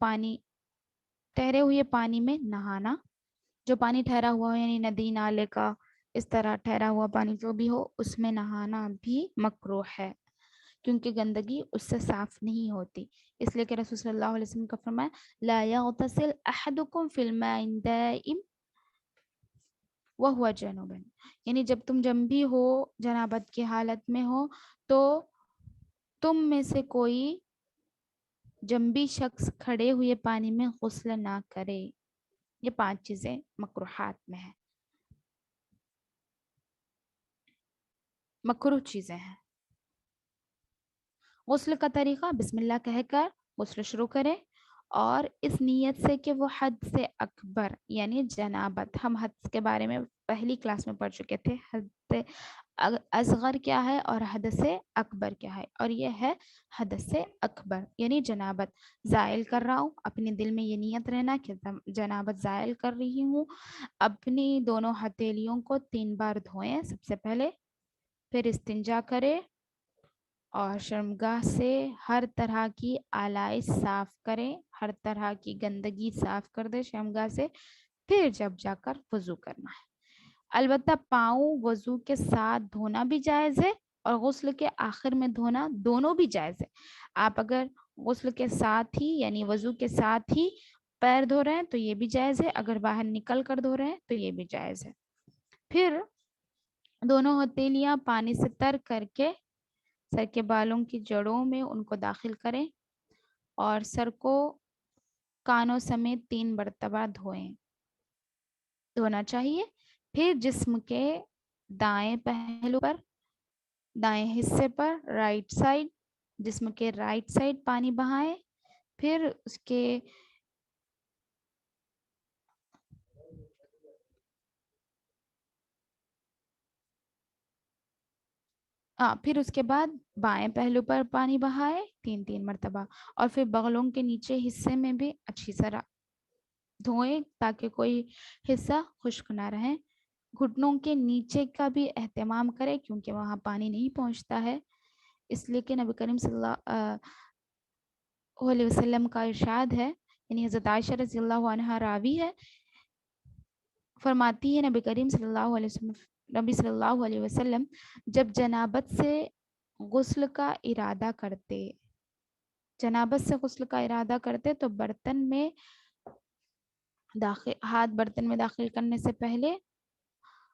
پانی میں نہانا. جو پانی ٹھہرا ہوا ہو، یعنی ندی نالے کا اس طرح ٹھہرا ہوا پانی جو بھی ہو، اس میں نہانا بھی مکروہ ہے، کیونکہ گندگی اس سے صاف نہیں ہوتی. اس لیے کہ رسول صلی اللہ علیہ وسلم کا فرمایا لا یغتسل احدکم فی الماء الدائم وہو جنوب. یعنی جب تم جنبی ہو، جنابت کی حالت میں ہو، تو تم میں سے کوئی جنبی شخص کھڑے ہوئے پانی میں غسل نہ کرے. یہ 5 چیزیں مکروہات میں ہیں، مکروہ چیزیں ہیں. غسل کا طریقہ، بسم اللہ کہہ کر غسل شروع کریں، اور اس نیت سے کہ وہ حد سے اکبر یعنی جنابت، ہم حد کے بارے میں پہلی کلاس میں پڑھ چکے تھے، حد اصغر کیا ہے اور حدث اکبر کیا ہے، اور یہ ہے حدث اکبر یعنی جنابت. زائل کر رہا ہوں، اپنے دل میں یہ نیت رہنا کہ جنابت زائل کر رہی ہوں. اپنی دونوں ہتھیلیوں کو 3 بار دھوئیں سب سے پہلے، پھر استنجا کرے اور شرمگاہ سے ہر طرح کی آلائش صاف کریں، ہر طرح کی گندگی صاف کر دے شرمگاہ سے، پھر جب جا کر وضو کرنا ہے. البتہ پاؤں وضو کے ساتھ دھونا بھی جائز ہے اور غسل کے آخر میں دھونا، دونوں بھی جائز ہے. آپ اگر غسل کے ساتھ ہی یعنی وضو کے ساتھ ہی پیر دھو رہے ہیں تو یہ بھی جائز ہے، اگر باہر نکل کر دھو رہے ہیں تو یہ بھی جائز ہے. پھر دونوں ہتھیلیاں پانی سے تر کر کے سر کے بالوں کی جڑوں میں ان کو داخل کریں اور سر کو کانوں سمیت 3 مرتبہ دھونا چاہیے. پھر جسم کے دائیں پہلو پر، دائیں حصے پر، رائٹ سائڈ، جسم کے رائٹ سائڈ پانی بہائیں. پھر اس کے پھر اس کے بعد بائیں پہلو پر پانی بہائے 3 مرتبہ، اور پھر بغلوں کے نیچے حصے میں بھی اچھی طرح دھوئیں تاکہ کوئی حصہ خشک نہ رہے. گھٹنوں کے نیچے کا بھی اہتمام کرے کیونکہ وہاں پانی نہیں پہنچتا ہے، اس لیے کہ نبی کریم صلی اللہ علیہ وسلم کا ارشاد ہے، یعنی حضرت عائشہ رضی اللہ عنہا راوی ہے، فرماتی ہے نبی کریم صلی اللہ علیہ وسلم جب جنابت سے غسل کا ارادہ کرتے تو برتن میں داخل کرنے سے پہلے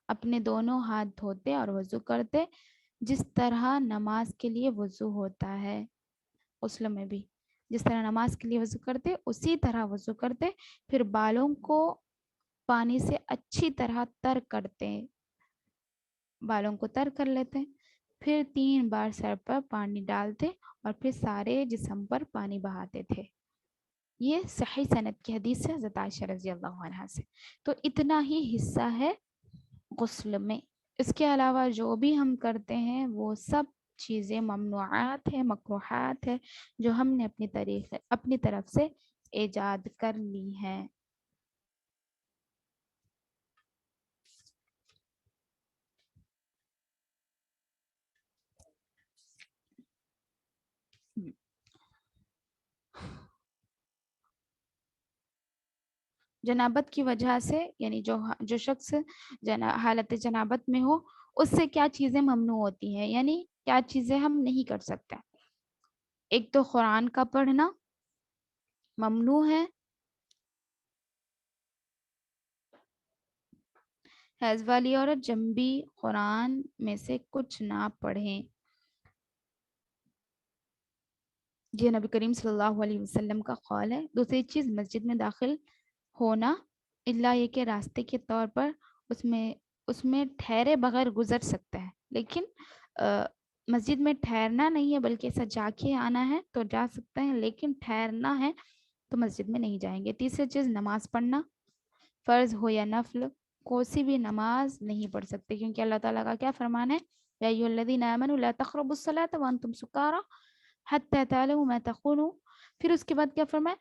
اپنے دونوں ہاتھ دھوتے اور وضو کرتے، جس طرح نماز کے لیے وضو ہوتا ہے. غسل میں بھی جس طرح نماز کے لیے وضو کرتے اسی طرح وضو کرتے. پھر بالوں کو پانی سے اچھی طرح تر کر لیتے. پھر 3 بار سر پر پانی ڈالتے اور پھر سارے جسم پر پانی بہاتے تھے. یہ صحیح سند کی حدیث ہے حضرت عائشہ رضی اللہ عنہا سے. تو اتنا ہی حصہ ہے غسل میں. اس کے علاوہ جو بھی ہم کرتے ہیں وہ سب چیزیں ممنوعات ہیں، مکروہات ہے، جو ہم نے اپنی طرف سے ایجاد کر لی ہیں. جنابت کی وجہ سے یعنی جو شخص حالت جنابت میں ہو، اس سے کیا چیزیں ممنوع ہوتی ہیں، یعنی کیا چیزیں ہم نہیں کر سکتے. ایک تو قرآن کا پڑھنا ممنوع ہے، حیض والی عورت جنبی قرآن میں سے کچھ نہ پڑھیں، یہ نبی کریم صلی اللہ علیہ وسلم کا قول ہے۔ دوسری چیز مسجد میں داخل ہونا، اللہ یہ کہ راستے کے طور پر اس میں ٹھہرے بغیر گزر سکتا ہے، لیکن مسجد میں ٹھہرنا نہیں ہے بلکہ ایسا جا کے آنا ہے تو جا سکتا ہے، لیکن ٹھہرنا ہے تو مسجد میں نہیں جائیں گے۔ تیسری چیز نماز پڑھنا، فرض ہو یا نفل کوئی بھی نماز نہیں پڑھ سکتے، کیونکہ اللہ تعالیٰ کا کیا فرمان ہے، یا ایھا الذین آمنوا لا تقربوا الصلاۃ وانتم سکارى حتی تعلموا ما تقولون، پھر اس کے بعد کیا فرمایا،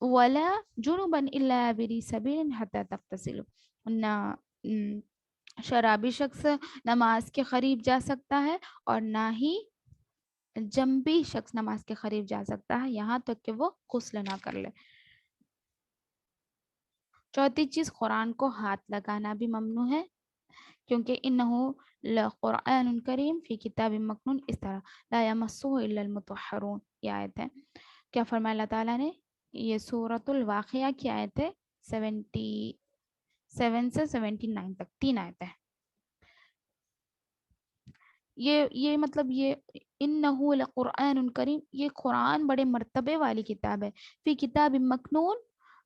ولا جنبا الا عابری سبیل حتی تغتسلوا، نہ شرابی شخص نماز کے قریب جا سکتا ہے اور نہ ہی جنبی شخص نماز کے قریب جا سکتا ہے یہاں تک کہ وہ غسل نہ کر لے۔ چوتھی چیز قرآن کو ہاتھ لگانا بھی ممنوع ہے، کیونکہ انہو لقرآن کریم فی کتاب مکنون، اس طرح لا یمسہ الا المطہرون، یہ آیت ہے۔ کیا فرمایا اللہ تعالیٰ نے، یہ سورۃ الواقعہ کی آیت ہے 77 سے 79 تک، 3 آیت ہے۔ یہ مطلب یہ انہو لقرآن کریم، یہ قرآن بڑے مرتبے والی کتاب ہے، فی کتاب مکنون،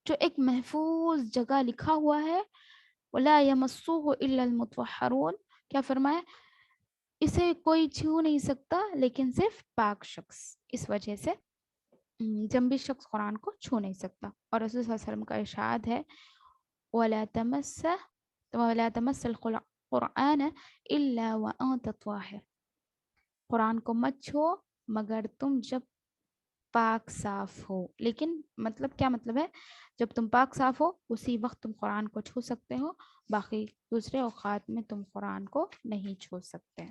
جو ایک محفوظ جگہ لکھا ہوا ہے، وَلَا يَمَسُّهُ إِلَّا الْمُطَهَّرُونَ، کیا فرمایا، اسے کوئی چھو نہیں سکتا لیکن صرف پاک شخص، اس وجہ سے جنبی شخص قرآن کو چھو نہیں سکتا۔ اور رسول صلی اللہ علیہ وسلم کا ارشاد ہے، وَلَا تَمَسَّ الْقُرْآنَ إِلَّا وَأَنْتَ طَاهِرٌ، قرآن کو مت چھو مگر تم جب پاک صاف ہو، لیکن مطلب کیا مطلب ہے، جب تم پاک صاف ہو اسی وقت تم قرآن کو چھو سکتے ہو، باقی دوسرے اوقات میں تم قرآن کو نہیں چھو سکتے۔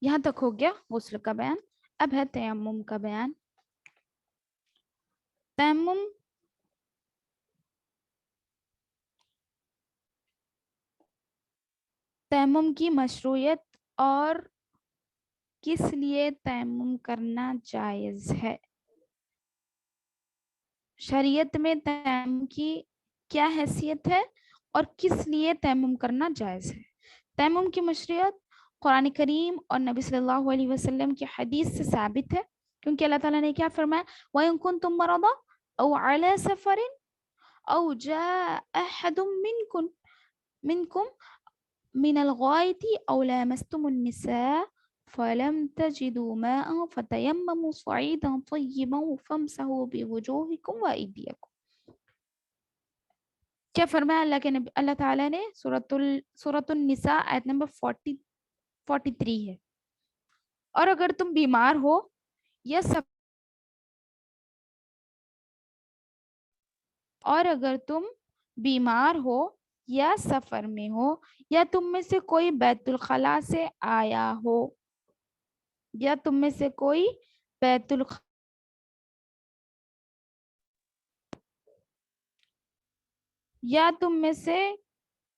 یہاں تک ہو گیا غسل کا بیان، اب ہے تیمم کا بیان۔ تیمم کی مشروعیت اور کس لیے تیمم کرنا جائز ہے، شریعت میں تیمم کی کیا حیثیت ہے اور کس لیے تیمم کرنا جائز ہے۔ تیمم کی مشروعیت قرآن کریم اور نبی صلی اللہ علیہ وسلم کی حدیث سے ثابت ہے، کیونکہ اللہ تعالیٰ نے کیا فرمایا، وَإِن كُنتُم مَرَضَىٰ أَوْ عَلَىٰ سَفَرٍ أَوْ جَاءَ أَحَدٌ مِّنكُم من الغائط أو لامستم النساء فلم تجدوا ماء فتيمموا صعيدا طيبا فامسحوا بوجوهكم وأيديكم، کیا فرمایا اللہ تعالیٰ نے، سورۃ النساء آیت نمبر 43 ہے، اور اگر تم بیمار ہو یا سفر میں ہو یا تم میں سے کوئی بیت الخلاء سے آیا ہو، یا تم میں سے کوئی یا تم میں سے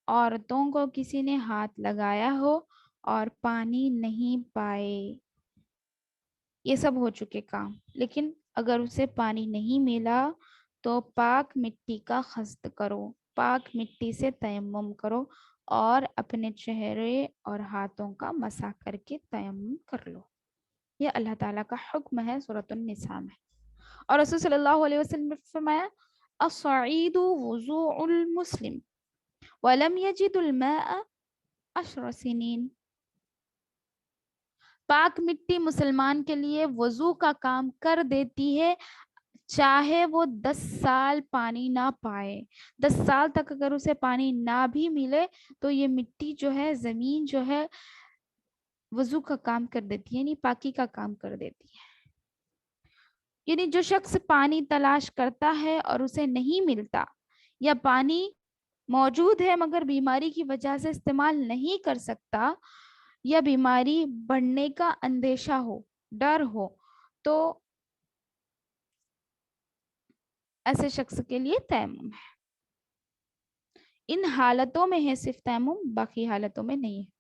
عورتوں کو کسی نے ہاتھ لگایا ہو اور پانی نہیں پائے، یہ سب ہو چکے کام، لیکن اگر اسے پانی نہیں ملا تو پاک مٹی کا قصد کرو، پاک مٹی سے تیمم کرو اور اپنے چہرے اور ہاتھوں کا مسح کر کے تیمم کر لو۔ یہ اللہ تعالیٰ کا حکم ہے سورۃ النساء میں۔ اور رسول صلی اللہ علیہ وسلم نے فرمایا، الصعید وضوء المسلم ولم يجد الماء 10 سنین، پاک مٹی مسلمان کے لیے وضو کا کام کر دیتی ہے، چاہے وہ 10 سال پانی نہ پائے، 10 سال تک اگر اسے پانی نہ بھی ملے تو یہ مٹی جو ہے، زمین جو ہے، وضو کا کام کر دیتی ہے، یعنی پاکی کا کام کر دیتی ہے۔ یعنی جو شخص پانی تلاش کرتا ہے اور اسے نہیں ملتا، یا پانی موجود ہے مگر بیماری کی وجہ سے استعمال نہیں کر سکتا، یا بیماری بڑھنے کا اندیشہ ہو، ڈر ہو، تو ایسے شخص کے لیے تیمم ہے۔ ان حالتوں میں ہے صرف تیمم، باقی حالتوں میں نہیں ہے.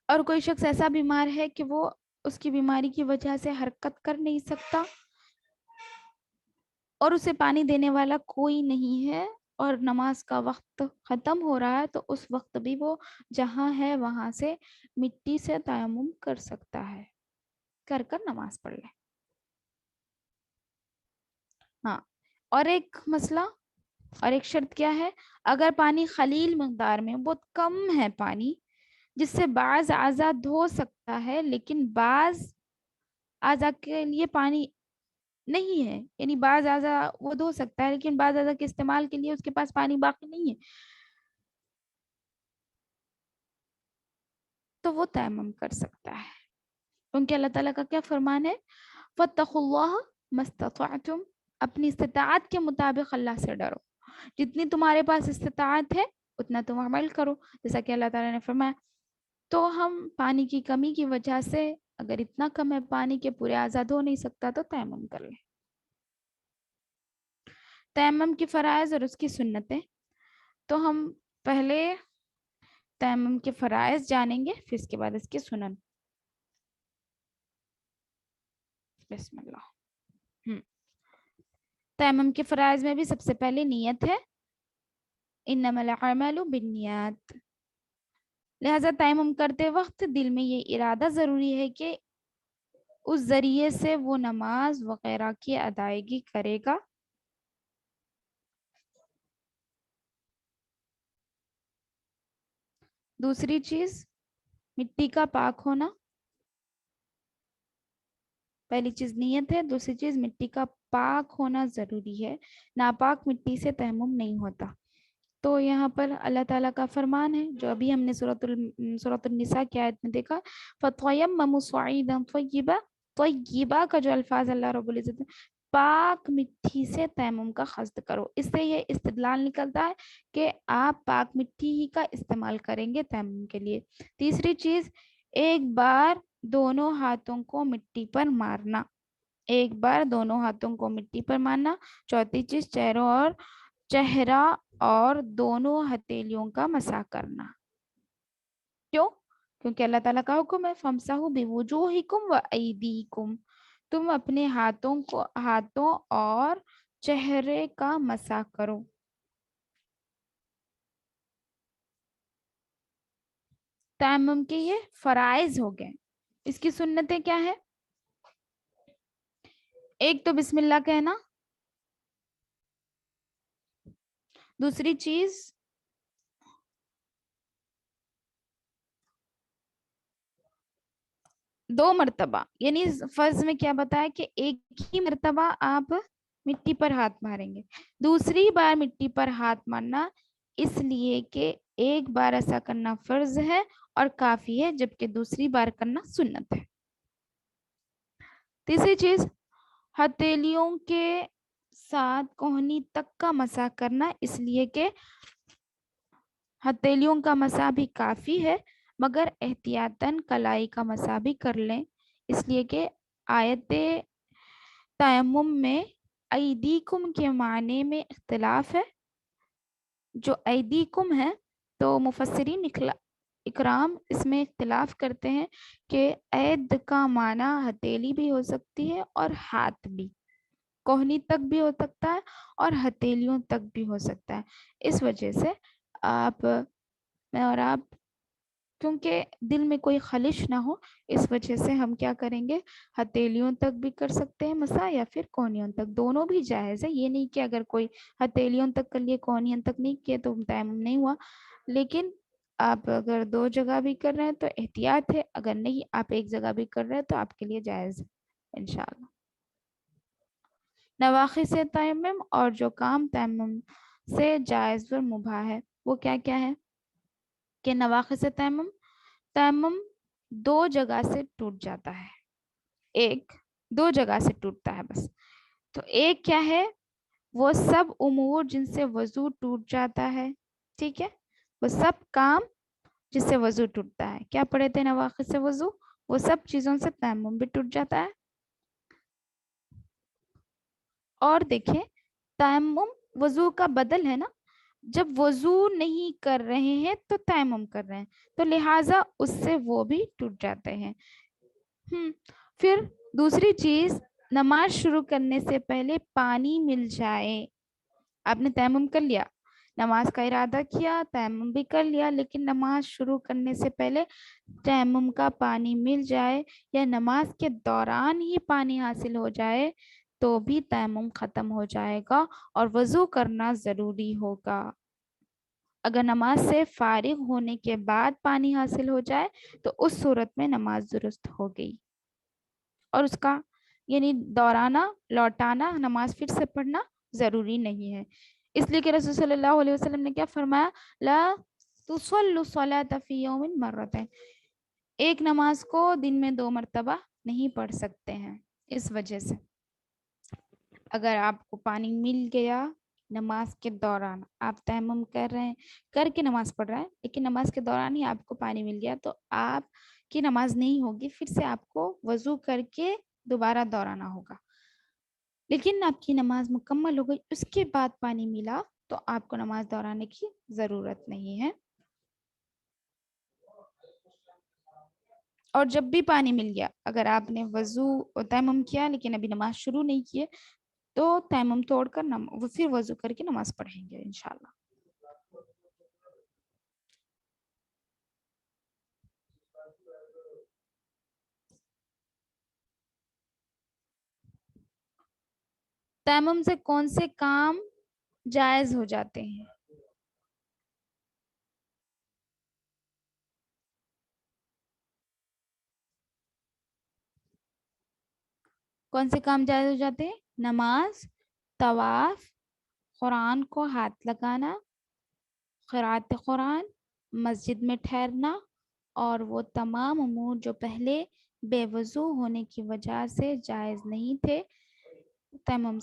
اور کوئی شخص ایسا بیمار ہے کہ وہ اس کی بیماری کی وجہ سے حرکت کر نہیں سکتا اور اسے پانی دینے والا کوئی نہیں ہے اور نماز کا وقت ختم ہو رہا ہے، تو اس وقت بھی وہ جہاں ہے وہاں سے مٹی سے تیمم کر سکتا ہے، کر نماز پڑھ لے. ہاں، اور ایک مسئلہ اور ایک شرط کیا ہے؟ اگر پانی خلیل مقدار میں، بہت کم ہے پانی، جس سے بعض اعضاء دھو سکتا ہے لیکن بعض اعضاء کے لیے پانی نہیں ہے، یعنی بعض اعضاء وہ دھو سکتا ہے لیکن بعض اعضاء کے استعمال کے لیے اس کے پاس پانی باقی نہیں ہے، تو وہ تیمم کر سکتا ہے. کیونکہ اللہ تعالیٰ کا کیا فرمان ہے؟ فَاتَّقُوا اللَّهَ مَا اسْتَطَعْتُمْ، اپنی استطاعت کے مطابق اللہ سے ڈرو، جتنی تمہارے پاس استطاعت ہے اتنا تم عمل کرو، جیسا کہ اللہ تعالیٰ نے فرمایا. تو ہم پانی کی کمی کی وجہ سے اگر اتنا کم ہے پانی کے پورے آزاد ہو نہیں سکتا تو تیمم کر لیں. تیمم کی فرائض اور اس کی سنتیں. تو ہم پہلے تیمم کے فرائض جانیں گے، پھر اس کے بعد اس کی سنن. بسم اللہ. تیمم کے فرائض میں بھی سب سے پہلے نیت ہے، انما الاعمال بالنیات. لہذا تیمم کرتے وقت دل میں یہ ارادہ ضروری ہے کہ اس ذریعے سے وہ نماز وغیرہ کی ادائیگی کرے گا. دوسری چیز مٹی کا پاک ہونا. پہلی چیز نیت ہے، دوسری چیز مٹی کا پاک ہونا ضروری ہے، ناپاک مٹی سے تیمم نہیں ہوتا. تو یہاں پر اللہ تعالیٰ کا فرمان ہے جو ابھی ہم نے سورۃ النساء کی آیت میں دیکھا، فَتَيَمَّمُوا صَعِيدًا طَيِّبًا. طیبہ کا جو الفاظ اللہ رب العزت نے، پاک مٹی سے تیمم کا قصد کرو. اس سے یہ استدلال نکلتا ہے کہ آپ پاک مٹی ہی کا استعمال کریں گے تیمم کے لیے. تیسری چیز، ایک بار دونوں ہاتھوں کو مٹی پر مارنا، ایک بار دونوں ہاتھوں کو مٹی پر مارنا. چوتھی چیز، چہرہ اور دونوں ہتھیلیوں کا مسح کرنا. کیوں؟ کیونکہ اللہ تعالیٰ کا حکم ہے فَامْسَحُوا بِوُجُوهِكُمْ وَأَيْدِيكُمْ، تم اپنے ہاتھوں اور چہرے کا مسح کرو. تیمم کے یہ فرائض ہو گئے. اس کی سنتیں کیا ہے؟ ایک تو بسم اللہ کہنا، دوسری چیز دو مرتبہ، یعنی فرض میں کیا بتایا کہ ایک ہی مرتبہ آپ مٹی پر ہاتھ ماریں گے. دوسری بار مٹی پر ہاتھ مارنا اس لیے کہ ایک بار ایسا کرنا فرض ہے اور کافی ہے، جبکہ دوسری بار کرنا سنت ہے. تیسری چیز، ہتھیلیوں کے ساتھ کوہنی تک کا مسح کرنا، اس لیے کہ ہتھیلیوں کا مسح بھی کافی ہے مگر احتیاطاً کلائی کا مسح بھی کر لیں، اس لیے کہ آیت تیمم میں ایدیکم کے معنی میں اختلاف ہے. جو ایدیکم ہے تو مفسرین اکرام اس میں اختلاف کرتے ہیں کہ عید کا معنی ہتھیلی بھی ہو سکتی ہے اور ہاتھ بھی، کوہنی تک بھی ہو سکتا ہے اور ہتھیلیوں تک بھی ہو سکتا ہے. اس وجہ سے میں اور آپ کیونکہ دل میں کوئی خلش نہ ہو، اس وجہ سے ہم کیا کریں گے، ہتھیلیوں تک بھی کر سکتے ہیں مسح یا پھر کونیوں تک، دونوں بھی جائز ہے. یہ نہیں کہ اگر کوئی ہتھیلیوں تک کر لیے کونیوں تک نہیں کیے تو تیمم نہیں ہوا. لیکن آپ اگر دو جگہ بھی کر رہے ہیں تو احتیاط ہے، اگر نہیں آپ ایک جگہ بھی کر رہے ہیں تو آپ کے لیے جائز ہے انشاءاللہ. نواقص تیمم اور جو کام تیمم سے جائز و مباح ہے وہ کیا کیا ہے کہ نواقص تیمم دو جگہ سے ٹوٹ جاتا ہے، ایک دو جگہ سے ٹوٹتا ہے بس. تو ایک کیا ہے، وہ سب امور جن سے وضو ٹوٹ جاتا ہے، ٹھیک ہے، وہ سب کام جس سے وضو ٹوٹتا ہے. کیا پڑھے تھے نواقض سے وضو؟ وہ سب چیزوں سے تیمم بھی ٹوٹ جاتا ہے. اور دیکھیں تیمم وضو کا بدل ہے نا. جب وضو نہیں کر رہے ہیں تو تیمم کر رہے ہیں تو لہٰذا اس سے وہ بھی ٹوٹ جاتے ہیں. پھر دوسری چیز، نماز شروع کرنے سے پہلے پانی مل جائے. آپ نے تیمم کر لیا، نماز کا ارادہ کیا، تیمم بھی کر لیا، لیکن نماز شروع کرنے سے پہلے تیمم کا پانی مل جائے یا نماز کے دوران ہی پانی حاصل ہو جائے تو بھی تیمم ختم ہو جائے گا اور وضو کرنا ضروری ہوگا. اگر نماز سے فارغ ہونے کے بعد پانی حاصل ہو جائے تو اس صورت میں نماز درست ہو گئی اور اس کا یعنی دورانا لوٹانا نماز پھر سے پڑھنا ضروری نہیں ہے. اس لیے کہ رسول صلی اللہ علیہ وسلم نے کیا فرمایا؟ لا تصلوا الصلاۃ فی یوم مرتين، ایک نماز کو دن میں 2 مرتبہ نہیں پڑھ سکتے ہیں. اس وجہ سے اگر آپ کو پانی مل گیا نماز کے دوران، آپ تیمم کر رہے ہیں، کر کے نماز پڑھ رہے ہیں، لیکن نماز کے دوران ہی آپ کو پانی مل گیا تو آپ کی نماز نہیں ہوگی، پھر سے آپ کو وضو کر کے دوبارہ دوہرانا ہوگا. لیکن آپ کی نماز مکمل ہو گئی، اس کے بعد پانی ملا تو آپ کو نماز دہرانے کی ضرورت نہیں ہے. اور جب بھی پانی مل گیا، اگر آپ نے وضو تیمم کیا لیکن ابھی نماز شروع نہیں کیے تو تیمم توڑ کر پھر وضو کر کے نماز پڑھیں گے انشاءاللہ. تیمم سے کون سے کام جائز ہو جاتے ہیں؟ کون سے کام جائز ہو جاتے ہیں؟ نماز، طواف، قرآن کو ہاتھ لگانا، قرأت قرآن، مسجد میں ٹھہرنا، اور وہ تمام امور جو پہلے بے وضو ہونے کی وجہ سے جائز نہیں تھے تیمم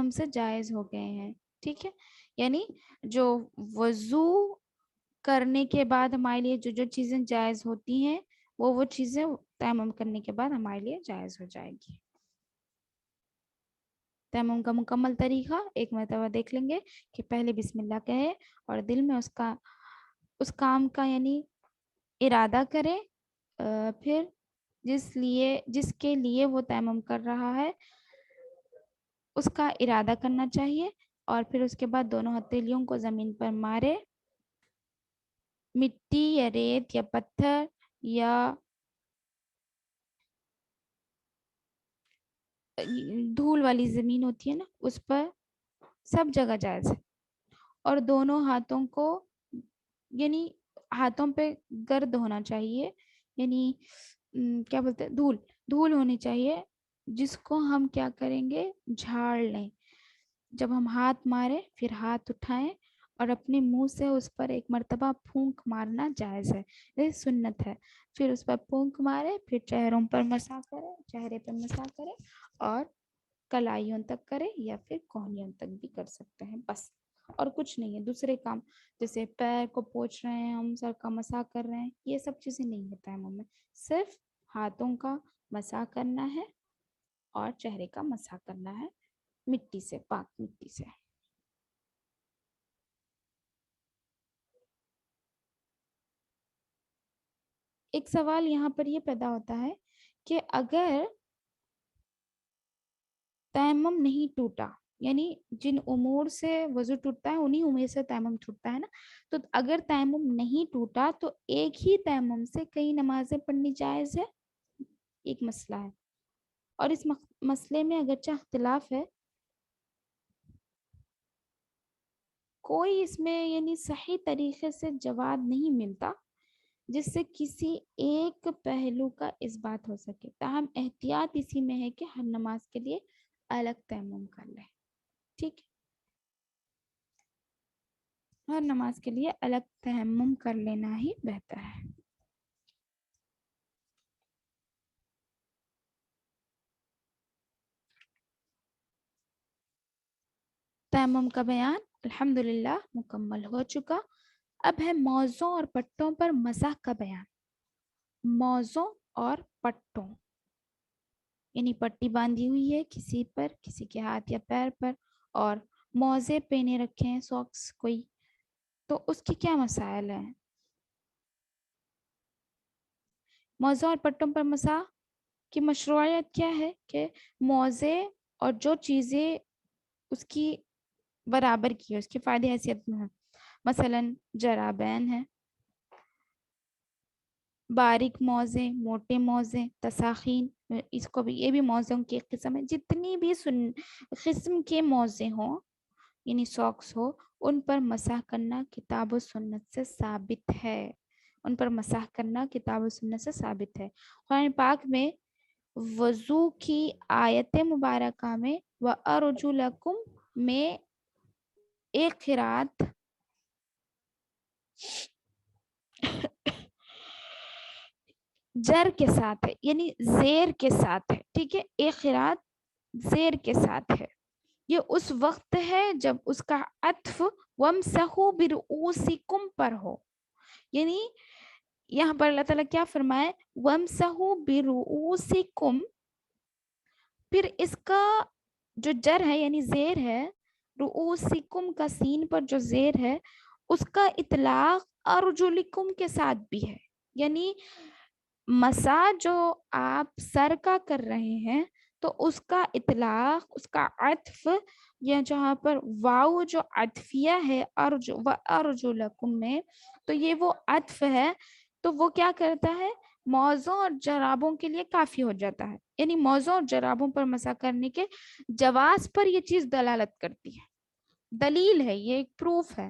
سے جائز ہو گئے ہیں. ٹھیک ہے، یعنی جو وضو کرنے کے بعد ہمارے لیے جو چیزیں جائز ہوتی ہیں وہ چیزیں تیمم کرنے کے بعد ہمارے لیے جائز ہو جائے گی. تیمم کا مکمل طریقہ ایک مرتبہ دیکھ لیں گے کہ پہلے بسم اللہ کہے اور دل میں اس کام کا یعنی ارادہ کرے، پھر جس کے لیے وہ تیمم کر رہا ہے اس کا ارادہ کرنا چاہیے، اور پھر اس کے بعد دونوں ہتھیلیوں کو زمین پر مارے، مٹی یا ریت یا پتھر یا دھول والی زمین ہوتی ہے نا، اس پر سب جگہ جائز ہے. اور دونوں ہاتھوں کو یعنی ہاتھوں پہ گرد ہونا چاہیے، یعنی کیا بولتے ہیں، دھول ہونی چاہیے، جس کو ہم کیا کریں گے، جھاڑ لیں. جب ہم ہاتھ مارے پھر ہاتھ اٹھائیں اور اپنے منہ سے اس پر ایک مرتبہ پھونک مارنا جائز ہے، یہ سنت ہے. پھر اس پر پھونک مارے، پھر چہرے پر مسح کرے اور کلائیوں تک کرے یا پھر کوہنیوں تک بھی کر سکتے ہیں، بس اور کچھ نہیں ہے. دوسرے کام جیسے پیر کو پوچھ رہے ہیں ہم، سر کا مسح کر رہے ہیں، یہ سب چیزیں نہیں ہے تیمم میں. صرف ہاتھوں کا مسح کرنا ہے اور چہرے کا مسح کرنا ہے مٹی سے، پاک مٹی سے. ایک سوال یہاں پر یہ پیدا ہوتا ہے کہ اگر تیمم نہیں ٹوٹا، یعنی جن امور سے وضو ٹوٹتا ہے انہی امور سے تیمم ٹوٹتا ہے نا، تو اگر تیمم نہیں ٹوٹا تو ایک ہی تیمم سے کئی نمازیں پڑھنی جائز ہے؟ ایک مسئلہ ہے، اور اس مسئلے میں اگرچہ اختلاف ہے، کوئی اس میں یعنی صحیح طریقے سے جواب نہیں ملتا جس سے کسی ایک پہلو کا اس بات ہو سکے. تاہم احتیاط اسی میں ہے کہ ہر نماز کے لیے الگ تیمم کر لیں. ٹھیک ہے، ہر نماز کے لیے الگ تیمم کر لینا ہی بہتر ہے. تیمم کا بیان الحمدللہ مکمل ہو چکا. اب ہے موزوں اور پٹوں پر مزاح کا بیان. موزوں اور پٹوں یعنی پٹی باندھی ہوئی ہے کسی پر، کسی کے ہاتھ یا پیر پر، اور موزے پہنے رکھے ہیں، ساکس کوئی، تو اس کی کیا مسائل ہیں؟ موزوں اور پٹوں پر مساح کی مشروعیت کیا ہے کہ موزے اور جو چیزیں اس کی برابر کی ہے، اس کی فائدہ حیثیت میں ہے، مثلا جرابین ہے، باریک موزے، موٹے موزے، تساخین، اس کو بھی، یہ بھی موزوں کی ایک قسم ہے. جتنی بھی قسم کے موزے ہوں یعنی ساکس ہو، ان پر مسح کرنا کتاب و سنت سے ثابت ہے. ان پر مسح کرنا کتاب و سنت سے ثابت ہے. قرآن پاک میں وضو کی آیت مبارکہ میں وَأَرْجُلَكُمْ میں ایک قرات جر کے ساتھ ہے یعنی زیر کے ساتھ ہے. ٹھیک ہے، ایک قرات زیر کے ساتھ ہے. یہ اس وقت ہے جب اس کا عطف وَامْسَحُوا بِرُؤُوسِكُمْ پر ہو. یعنی یہاں پر اللہ تعالیٰ کیا فرمائے؟ وَامْسَحُوا بِرُؤُوسِكُمْ، پھر اس کا جو جر ہے یعنی زیر ہے، رؤوسکم کا سین پر جو زیر ہے، اس کا اطلاق ارجلکم کے ساتھ بھی ہے. یعنی مسا جو آپ سر کا کر رہے ہیں تو اس کا اطلاق، اس کا عطف، یا جہاں پر واو جو عطفیہ ہے ارجلکم میں، تو یہ وہ عطف ہے. تو وہ کیا کرتا ہے؟ موزوں اور جرابوں کے لیے کافی ہو جاتا ہے. یعنی موزوں اور جرابوں پر مسح کرنے کے جواز پر یہ چیز دلالت کرتی ہے، دلیل ہے، یہ ایک پروف ہے.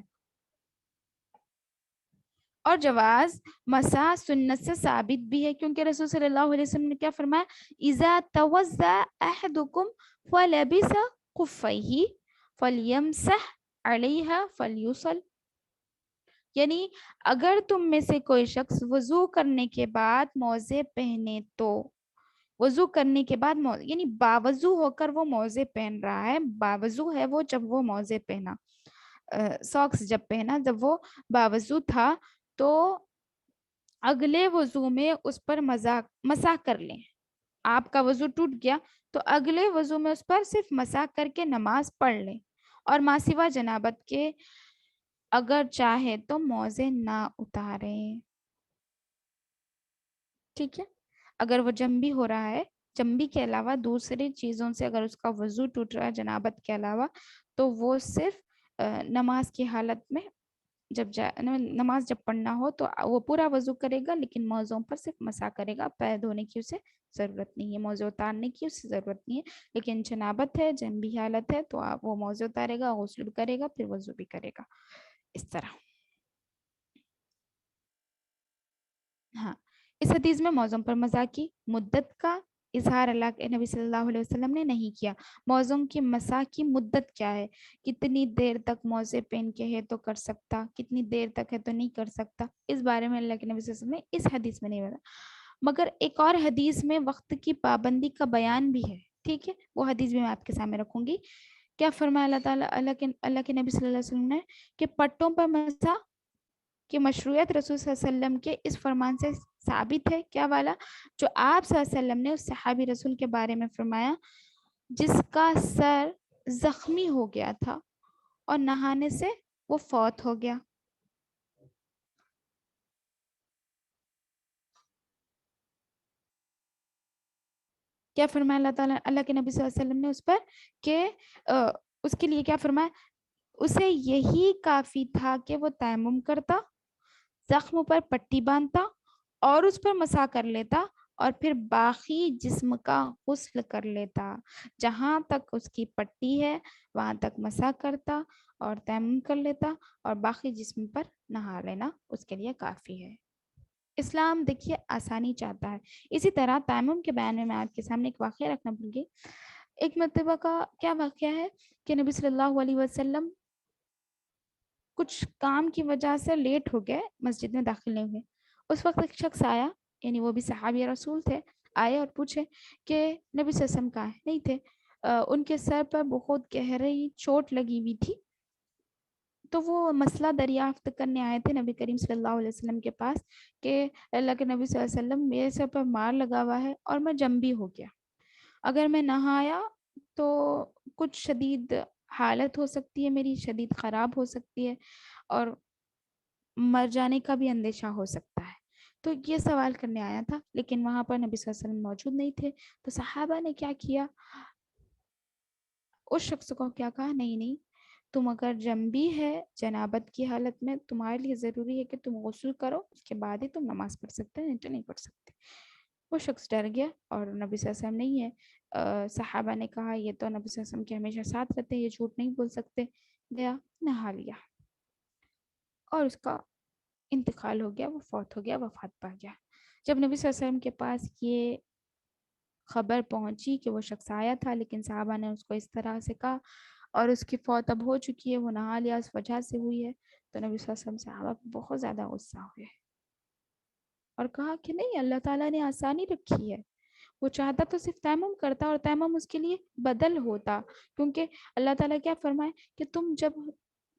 اور جواز مسح سنت سے ثابت بھی ہے، کیونکہ رسول صلی اللہ علیہ وسلم نے کیا فرمایا؟ اذا توضأ احدکم فلبس خفیہ فلیمسح علیہا فلیصل. یعنی اگر تم میں سے کوئی شخص وضو کرنے کے بعد موزے پہنے تو، وضو کرنے کے بعد یعنی باوضو ہو کر وہ موزے پہن رہا ہے، باوضو ہے وہ جب وہ موزے پہنا، ساکس جب پہنا، جب وہ باوضو تھا، تو اگلے وضو میں اس پر مسح کر لیں. آپ کا وضو ٹوٹ گیا تو اگلے وضو میں اس پر صرف مسح کر کے نماز پڑھ لیں، اور ما سوا جنابت کے اگر چاہے تو موزے نہ اتاریں. ٹھیک ہے، اگر وہ جنبی ہو رہا ہے، جنبی کے علاوہ دوسری چیزوں سے اگر اس کا وضو ٹوٹ رہا ہے جنابت کے علاوہ، تو وہ صرف نماز کی حالت میں نماز جب پڑھنا ہو تو وہ پورا وضو کرے گا، لیکن موزوں پر صرف مسح کرے گا. پیر دھونے کی اسے ضرورت نہیں ہے، موزے اتارنے کی اسے ضرورت نہیں ہے. لیکن جنابت ہے، جنبی حالت ہے، تو وہ موزے اتارے گا، غسل بھی کرے گا، پھر وضو بھی کرے گا، اس طرح. ہاں، اس حدیث میں موزوں پر مسح کی مدت کا اظہار اللہ کے نبی صلی اللہ علیہ وسلم نے نہیں کیا. موزوں کی مسح کی مدت کیا ہے؟ کتنی دیر تک موزے پہن کے ہے تو کر سکتا، کتنی دیر تک ہے تو نہیں کر سکتا، اس بارے میں اللہ کے نبی صلی اللہ علیہ وسلم نے اس حدیث میں نہیں بتایا. مگر ایک اور حدیث میں وقت کی پابندی کا بیان بھی ہے. ٹھیک ہے، وہ حدیث بھی میں آپ کے سامنے رکھوں گی. کیا فرمایا اللہ تعالیٰ، اللہ کے نبی صلی اللہ علیہ وسلم نے کہ پٹوں پر مسح کی مشروعیت رسول صلی اللہ علیہ وسلم کے اس فرمان سے ثابت ہے. کیا والا؟ جو آپ صلی اللہ علیہ وسلم نے اس صحابی رسول کے بارے میں فرمایا جس کا سر زخمی ہو گیا تھا اور نہانے سے وہ فوت ہو گیا. کیا فرمایا اللہ تعالیٰ، اللہ کے نبی صلی اللہ علیہ وسلم نے اس پر کہ اس کے لیے کیا فرمایا؟ اسے یہی کافی تھا کہ وہ تیمم کرتا، زخم پر پٹی باندھتا اور اس پر مسح کر لیتا، اور پھر باقی جسم کا غسل کر لیتا. جہاں تک اس کی پٹی ہے وہاں تک مسح کرتا اور تیمم کر لیتا، اور باقی جسم پر نہا لینا اس کے لیے کافی ہے. اسلام دیکھیے آسانی چاہتا ہے. اسی طرح تیمم کے بیان میں آپ کے سامنے ایک واقعہ رکھنا بھول گئی. ایک مرتبہ کا کیا واقعہ ہے کہ نبی صلی اللہ علیہ وسلم کچھ کام کی وجہ سے لیٹ ہو گئے، مسجد میں داخل نہیں ہوئے. اس وقت ایک شخص آیا، یعنی وہ بھی صحابی رسول تھے، آئے اور پوچھے کہ نبی صلی اللہ علیہ وسلم کہاں ہے؟ نہیں تھے. ان کے سر پر بہت گہری چوٹ لگی ہوئی تھی، تو وہ مسئلہ دریافت کرنے آئے تھے نبی کریم صلی اللہ علیہ وسلم کے پاس کہ اللہ کے نبی صلی اللہ علیہ وسلم میرے سر پر مار لگا ہوا ہے اور میں جنبی ہو گیا، اگر میں نہایا تو کچھ شدید حالت ہو سکتی ہے، میری شدید خراب ہو سکتی ہے اور مر جانے کا بھی اندیشہ ہو سکتا ہے. تو یہ سوال کرنے آیا تھا، لیکن وہاں پر نبی صلی اللہ علیہ وسلم موجود نہیں تھے. تو صحابہ نے کیا کیا، اس شخص کو کیا کہا، نہیں تم اگر جنبی ہے جنابت کی حالت میں، تمہارے لیے ضروری ہے کہ تم غسل کرو، اس کے بعد ہی تم نماز پڑھ سکتے، نہیں تو نہیں پڑھ سکتے. وہ شخص ڈر گیا اور نبی صلی اللہ علیہ وسلم نہیں ہے. صحابہ نے کہا یہ تو نبی صلی اللہ علیہ وسلم کے ہمیشہ ساتھ رہتے ہیں، یہ جھوٹ نہیں بول سکتے. گیا نہا لیا اور اس کا انتقال ہو گیا، وہ فوت ہو گیا، وفات پا گیا. جب نبی صلی اللہ علیہ وسلم کے پاس یہ خبر پہنچی کہ وہ شخص آیا تھا، لیکن صحابہ نے اس کو اس طرح سے کہا اور اس کی فوت اب ہو چکی ہے، وہ نہا لیا اس وجہ سے ہوئی ہے، تو نبی صلی اللہ علیہ وسلم صحابہ بہت زیادہ غصہ ہوئے اور کہا کہ نہیں، اللہ تعالیٰ نے آسانی رکھی ہے، وہ چاہتا تو صرف تیمم کرتا اور تیمم اس کے لیے بدل ہوتا. کیونکہ اللہ تعالیٰ کیا فرمائے کہ تم جب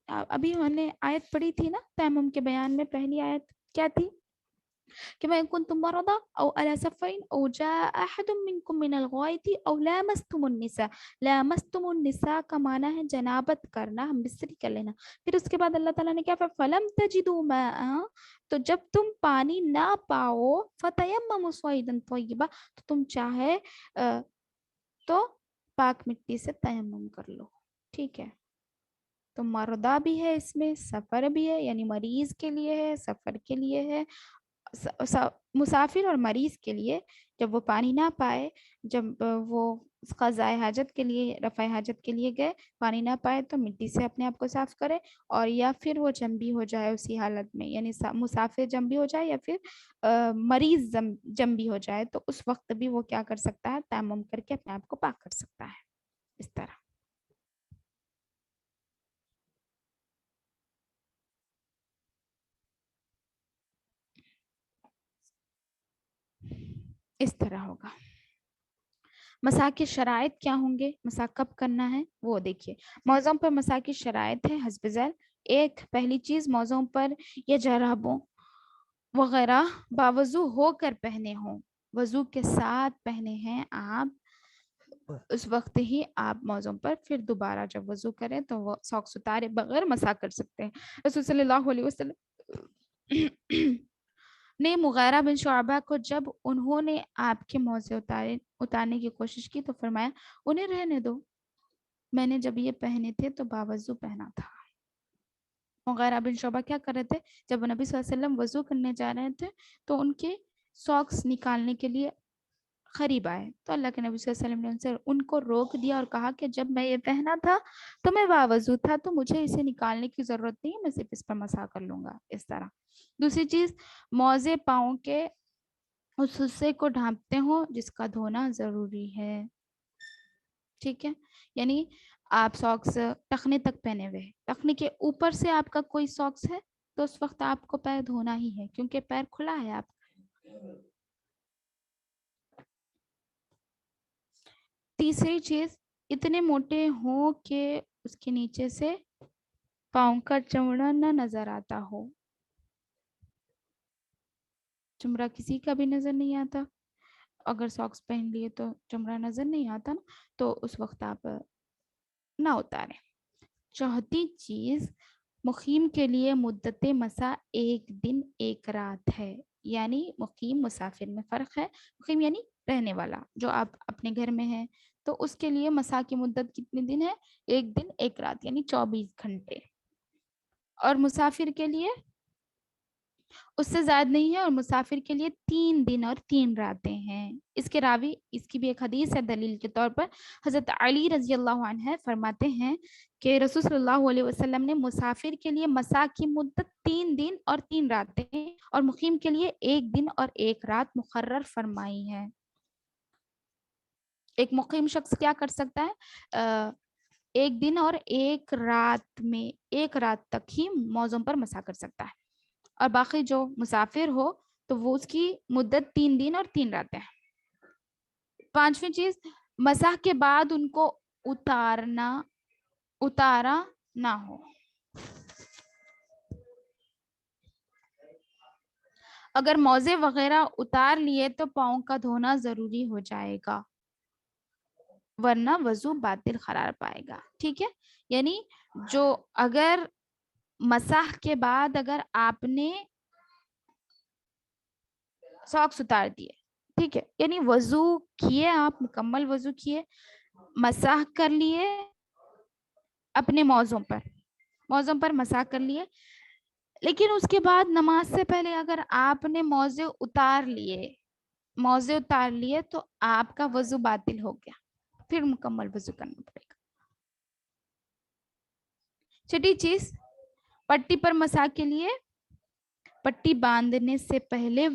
ابھی ہم نے آیت پڑھی تھی نا تیمم کے بیان میں، پہلی آیت کیا تھی کہ وَإِن كُنتُم مَرْضَىٰ أَوْ عَلَىٰ سَفَرٍ أَوْ جَاءَ أَحَدٌ مِّنكُم مِّنَ الْغَائِطِ أَوْ لَامَسْتُمُ النِّسَاءَ. لَامَسْتُمُ النِّسَاءَ کا معنی ہے جنابت کرنا، ہم بستری کر لینا. پھر اس کے بعد اللہ تعالیٰ نے کیا فَلَمْ تَجِدُوا مَاءً، تو جب تم پانی نہ پاؤ فَتَيَمَّمُوا صَعِيدًا طَيِّبًا، تو تم چاہے تو پاک مٹی سے تیمم کر لو. ٹھیک ہے، تو مردا بھی ہے اس میں، سفر بھی ہے، یعنی مریض کے لیے ہے، سفر کے لیے ہے. مسافر اور مریض کے لیے جب وہ پانی نہ پائے، جب وہ قضاء حاجت کے لیے، رفع حاجت کے لیے گئے، پانی نہ پائے تو مٹی سے اپنے آپ کو صاف کرے، اور یا پھر وہ جنبی ہو جائے اسی حالت میں، یعنی مسافر جنبی ہو جائے یا پھر مریض جنبی ہو جائے، تو اس وقت بھی وہ کیا کر سکتا ہے، تیمم کر کے اپنے آپ کو پاک کر سکتا ہے. اس طرح ہوگا. مساح کی شرائط کیا ہوں گے، مساح کب کرنا ہے وہ دیکھیے. موضوع پر مساح کی شرائط ہے حسب ذیل. ایک پہلی چیز، موضوع پر یا جرابوں وغیرہ باوضو ہو کر پہنے ہوں، وضو کے ساتھ پہنے ہیں آپ، اس وقت ہی آپ موضوع پر پھر دوبارہ جب وضو کریں تو وہ ساکس اتارے بغیر مساح کر سکتے ہیں. رسول صلی اللہ علیہ وسلم نے مغیرہ بن شعبہ کو جب انہوں نے آپ کے موزے اتارنے کی کوشش کی تو فرمایا انہیں رہنے دو، میں نے جب یہ پہنے تھے تو باوضو پہنا تھا. مغیرہ بن شعبہ کیا کر رہے تھے، جب نبی صلی اللہ علیہ وسلم وضو کرنے جا رہے تھے تو ان کے ساکس نکالنے کے لیے قریب آئے، تو اللہ کے نبی صلی اللہ علیہ وسلم نے ان کو روک دیا اور کہا کہ جب میں یہ پہنا تھا تو میں باوضو تھا، تو مجھے اسے نکالنے کی ضرورت نہیں ہے، میں صرف اس پر مسح کر لوں گا. اس طرح. دوسری چیز، موزے پاؤں کے اس حصے کو ڈھانپتے ہوں جس کا دھونا ضروری ہے. ٹھیک ہے، یعنی آپ ساکس ٹخنے تک پہنے ہوئے، ٹخنے کے اوپر سے آپ کا کوئی ساکس ہے تو اس وقت آپ کو پیر دھونا ہی ہے کیونکہ پیر کھلا ہے آپ کا. تیسری چیز، اتنے موٹے ہوں کہ اس کے نیچے سے پاؤں کا چمڑا نہ نظر آتا ہو. چمڑا کسی کا بھی نظر نہیں آتا، اگر ساکس پہن لیے تو چمڑا نظر نہیں آتا نا، تو اس وقت آپ نہ اتاریں. چوتھی چیز، مقیم کے لیے مدت مساح 1 دن 1 رات ہے. یعنی مقیم مسافر میں فرق ہے، مقیم یعنی رہنے والا، جو آپ اپنے گھر میں ہیں تو اس کے لیے مساح کی مدت کتنے دن ہے، 1 دن 1 رات یعنی 24 گھنٹے. اور مسافر کے لیے اس سے زائد نہیں ہے، اور مسافر کے لیے 3 دن اور 3 راتیں ہیں. اس کے راوی، اس کی بھی ایک حدیث ہے دلیل کے طور پر، حضرت علی رضی اللہ عنہ فرماتے ہیں کہ رسول صلی اللہ علیہ وسلم نے مسافر کے لیے مساح کی مدت 3 دن اور 3 راتیں اور مقیم کے لیے 1 دن اور 1 رات مقرر فرمائی ہے. ایک مقیم شخص کیا کر سکتا ہے، 1 دن اور 1 رات میں 1 رات تک ہی موضوع پر مساح کر سکتا ہے، اور باقی جو مسافر ہو تو وہ اس کی مدت 3 دن اور 3 راتیں. پانچویں چیز، مساح کے بعد ان کو اتارا نہ ہو. اگر موزے وغیرہ اتار لیے تو پاؤں کا دھونا ضروری ہو جائے گا ورنہ وضو باطل قرار پائے گا. ٹھیک ہے، یعنی جو اگر مسح کے بعد اگر آپ نے ساکس اتار دیے، ٹھیک ہے، یعنی وضو کیے، آپ مکمل وضو کیے، مسح کر لیے اپنے موزوں پر مسح کر لیے، لیکن اس کے بعد نماز سے پہلے اگر آپ نے موزے اتار لیے تو آپ کا وضو باطل ہو گیا، پھر مکمل وضو کرنا پڑے گا. چھٹی چیز، پٹی پر مسح کے لیے پٹی باندھنے سے پہلے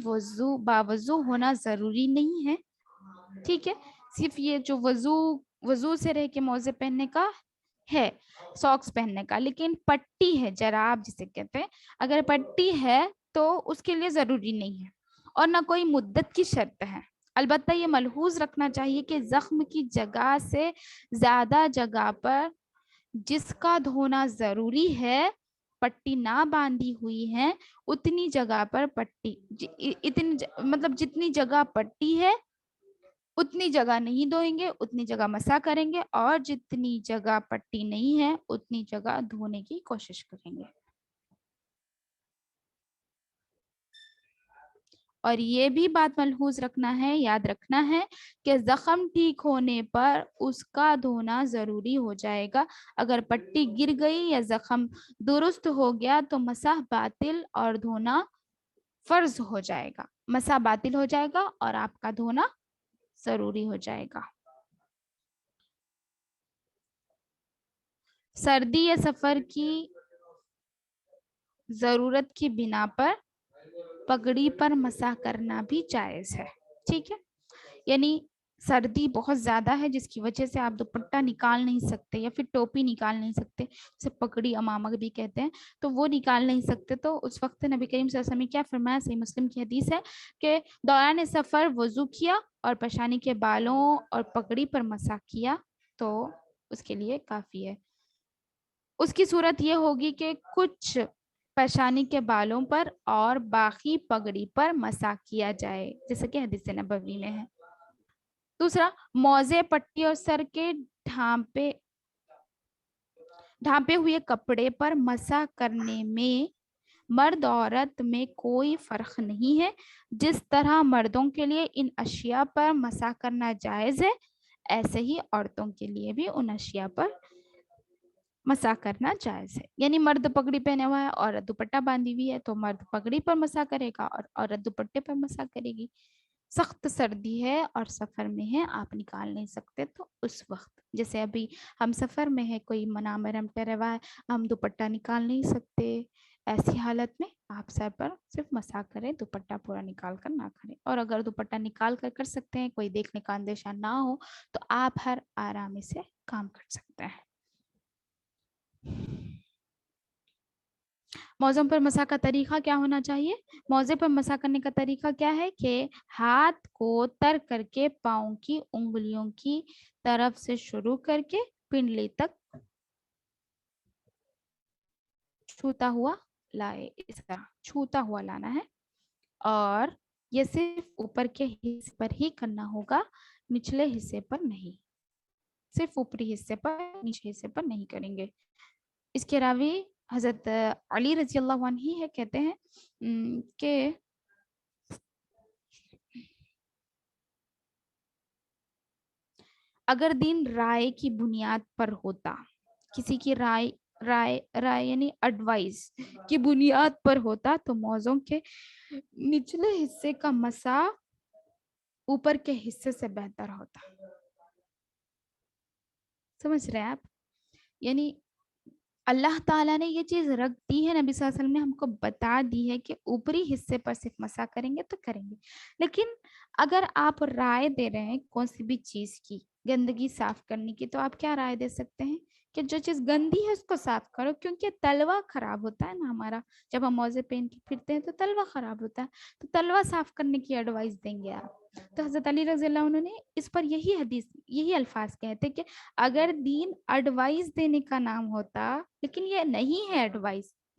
باوضو ہونا ضروری نہیں ہے. ٹھیک ہے، صرف یہ جو وضو سے رہ کے موزے پہننے کا ہے، ساکس پہننے کا، لیکن پٹی ہے، جراب جسے کہتے ہیں، اگر پٹی ہے تو اس کے لیے ضروری نہیں ہے اور نہ کوئی مدت کی شرط ہے. البتہ یہ ملحوظ رکھنا چاہیے کہ زخم کی جگہ سے زیادہ جگہ پر جس کا دھونا ضروری ہے پٹی نہ باندھی ہوئی ہے اتنی جگہ پر مطلب جتنی جگہ پٹی ہے اتنی جگہ نہیں دھوئیں گے، اتنی جگہ مسح کریں گے، اور جتنی جگہ پٹی نہیں ہے اتنی جگہ دھونے کی کوشش کریں گے. اور یہ بھی بات ملحوظ رکھنا ہے، یاد رکھنا ہے کہ زخم ٹھیک ہونے پر اس کا دھونا ضروری ہو جائے گا. اگر پٹی گر گئی یا زخم درست ہو گیا تو مسح باطل اور دھونا فرض ہو جائے گا. مسح باطل ہو جائے گا اور آپ کا دھونا ضروری ہو جائے گا. سردی یا سفر کی ضرورت کی بنا پر پگڑی پر مسح کرنا بھی جائز ہے. ٹھیک ہے، یعنی سردی بہت زیادہ ہے جس کی وجہ سے آپ دوپٹہ نکال نہیں سکتے یا پھر ٹوپی نکال نہیں سکتے، جسے پگڑی امامہ بھی کہتے ہیں، تو وہ نکال نہیں سکتے. تو اس وقت نبی کریم صلی اللہ علیہ وسلم نے کیا فرمایا؟ صحیح مسلم کی حدیث ہے کہ دوران سفر وضو کیا اور پیشانی کے بالوں اور پگڑی پر مسح کیا تو اس کے لیے کافی ہے. اس کی صورت یہ ہوگی کہ کچھ پیشانی کے بالوں پر اور باقی پگڑی پر مسح کیا جائے، جیسا کہ حدیث نبوی میں ہے. دوسرا، موزے، پٹی اور سر کے ڈھانپے ہوئے کپڑے پر مسح کرنے میں مرد عورت میں کوئی فرق نہیں ہے. جس طرح مردوں کے لیے ان اشیاء پر مسح کرنا جائز ہے ایسے ہی عورتوں کے لیے بھی ان اشیاء پر مسح کرنا جائز ہے. یعنی مرد پگڑی پہنے ہوا ہے، عورت دوپٹہ باندھی ہوئی ہے، تو مرد پگڑی پر مسح کرے گا اور عورت دوپٹے پر مسح کرے گی. سخت سردی ہے اور سفر میں ہے، آپ نکال نہیں سکتے، تو اس وقت جیسے ابھی ہم سفر میں ہے، کوئی منامرم ٹروا ہے، ہم دوپٹہ نکال نہیں سکتے، ایسی حالت میں آپ سر پر صرف مسح کریں، دوپٹہ پورا نکال کر نہ کریں. اور اگر دوپٹہ نکال کر سکتے ہیں، کوئی دیکھنے کا اندیشہ نہ ہو، تو آپ ہر آرام سے کام کر سکتے ہیں. موزوں پر مسح کا طریقہ کیا ہونا چاہیے؟ موزے پر مسح کرنے کا طریقہ کیا ہے کہ ہاتھ کو تر کر کے پاؤں کی انگلیوں کی طرف سے شروع کر کے پنڈلی تک چھوتا ہوا لائے، اس طرح چھوتا ہوا لانا ہے، اور یہ صرف اوپر کے حصے پر ہی کرنا ہوگا، نچلے حصے پر نہیں، صرف اوپری حصے پر، نیچے حصے پر نہیں کریں گے. اس کے راوی حضرت علی رضی اللہ عنہ ہے، کہتے ہیں کہ اگر دین رائے کی بنیاد پر ہوتا، کسی کی رائے یعنی ایڈوائز کی بنیاد پر ہوتا، تو موزوں کے نچلے حصے کا مسح اوپر کے حصے سے بہتر ہوتا. سمجھ رہے ہیں آپ؟ یعنی اللہ تعالیٰ نے یہ چیز رکھ دی ہے، نبی صلی اللہ علیہ وسلم نے ہم کو بتا دی ہے کہ اوپری حصے پر صرف مسح کریں گے تو کریں گے. لیکن اگر آپ رائے دے رہے ہیں کون سی بھی چیز کی گندگی صاف کرنے کی، تو آپ کیا رائے دے سکتے ہیں کہ جو چیز گندی ہے اس کو صاف کرو، کیونکہ تلوا خراب ہوتا ہے نا ہمارا، جب ہم موزے پہن کے پھرتے ہیں تو تلوا خراب ہوتا ہے، تو تلوا صاف کرنے کی ایڈوائز دیں گے آپ. تو حضرت علی رضی اللہ عنہ نے اس پر یہی الفاظ کہتے کہ اگر دین ایڈوائز دینے کا نام ہوتا، لیکن یہ نہیں ہے ایڈوائز،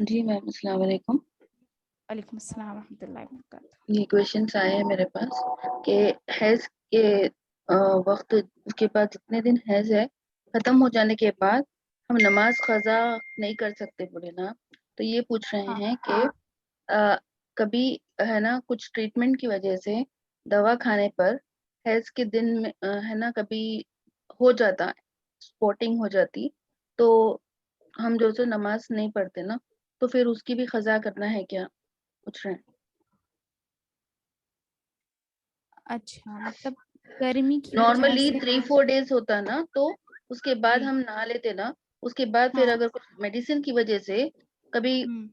جی میم السلام علیکم. وعلیکم السلام ورحمۃ اللہ وبرکاتہ. یہ کویشچنس آئے ہیں میرے پاس کہ حیض کے وقت کے بعد جتنے دن حیض ہے ختم ہو جانے کے بعد ہم نماز قضا نہیں کر سکتے بولے نا. تو یہ پوچھ رہے ہیں کہ کبھی ہے نا کچھ ٹریٹمنٹ کی وجہ سے دوا کھانے پر حیض کے دن میں ہے نا کبھی ہو جاتا سپوٹنگ ہو جاتی تو ہم جو سو نماز نہیں پڑھتے نا تو پھر اس کی بھی قضا کرنا ہے کیا پوچھ رہے ہیں. اچھا مطلب گرمی کی وجہ نارملی سے 3-4 days ہوتا نا تو اس کے بعد جی ہم نہا لیتے نا اس کے بعد پھر ہاں اگر کچھ میڈیسن کی وجہ سے کبھی ہم،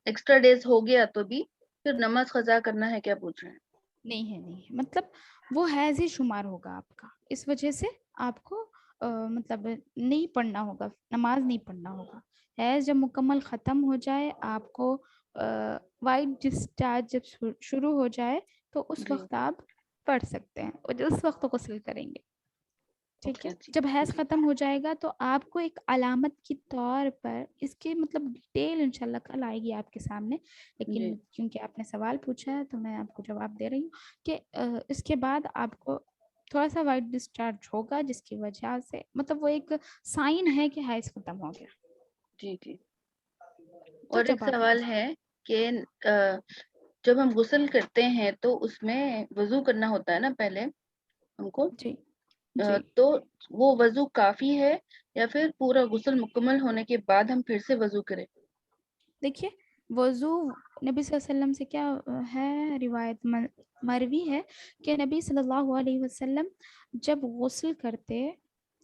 ایکسٹرا ڈیز ہو گیا تو بھی پھر نماز قضا کرنا ہے کیا پوچھ رہے ہیں. نہیں ہے مطلب وہ حیض ہی شمار ہوگا آپ کا، اس وجہ سے آپ کو مطلب نہیں پڑھنا ہوگا، نماز نہیں پڑھنا ہوگا. حیض جب مکمل ختم ہو جائے، آپ کو وائٹ ڈسچارج جب شروع ہو جائے تو اس جی وقت آپ پڑھ سکتے ہیں اور اس وقت غسل کریں گے. ٹھیک ہے، اوکے. جی جب حیض جی ختم ہو جائے گا تو آپ کو ایک علامت کے طور پر اس کے مطلب ڈیٹیل انشاءاللہ کل آئے گی آپ کے سامنے، جی لیکن کیونکہ آپ نے سوال پوچھا ہے تو میں آپ کو جواب دے رہی ہوں کہ اس کے بعد آپ کو تھوڑا سا وائٹ ڈسچارج ہوگا جس کی وجہ سے مطلب وہ ایک سائن ہے کہ حیض ختم ہو گیا. جی جی. تو اور ایک جب آپ سوال ہے کہ جب ہم غسل کرتے ہیں تو اس میں وضو کرنا ہوتا ہے نا پہلے ہم کو جی جی تو وہ وضو کافی ہے یا پھر پورا غسل مکمل ہونے کے بعد ہم پھر سے وضو کریں. دیکھیے وضو نبی صلی اللہ علیہ وسلم سے کیا ہے، روایت مروی ہے کہ نبی صلی اللہ علیہ وسلم جب غسل کرتے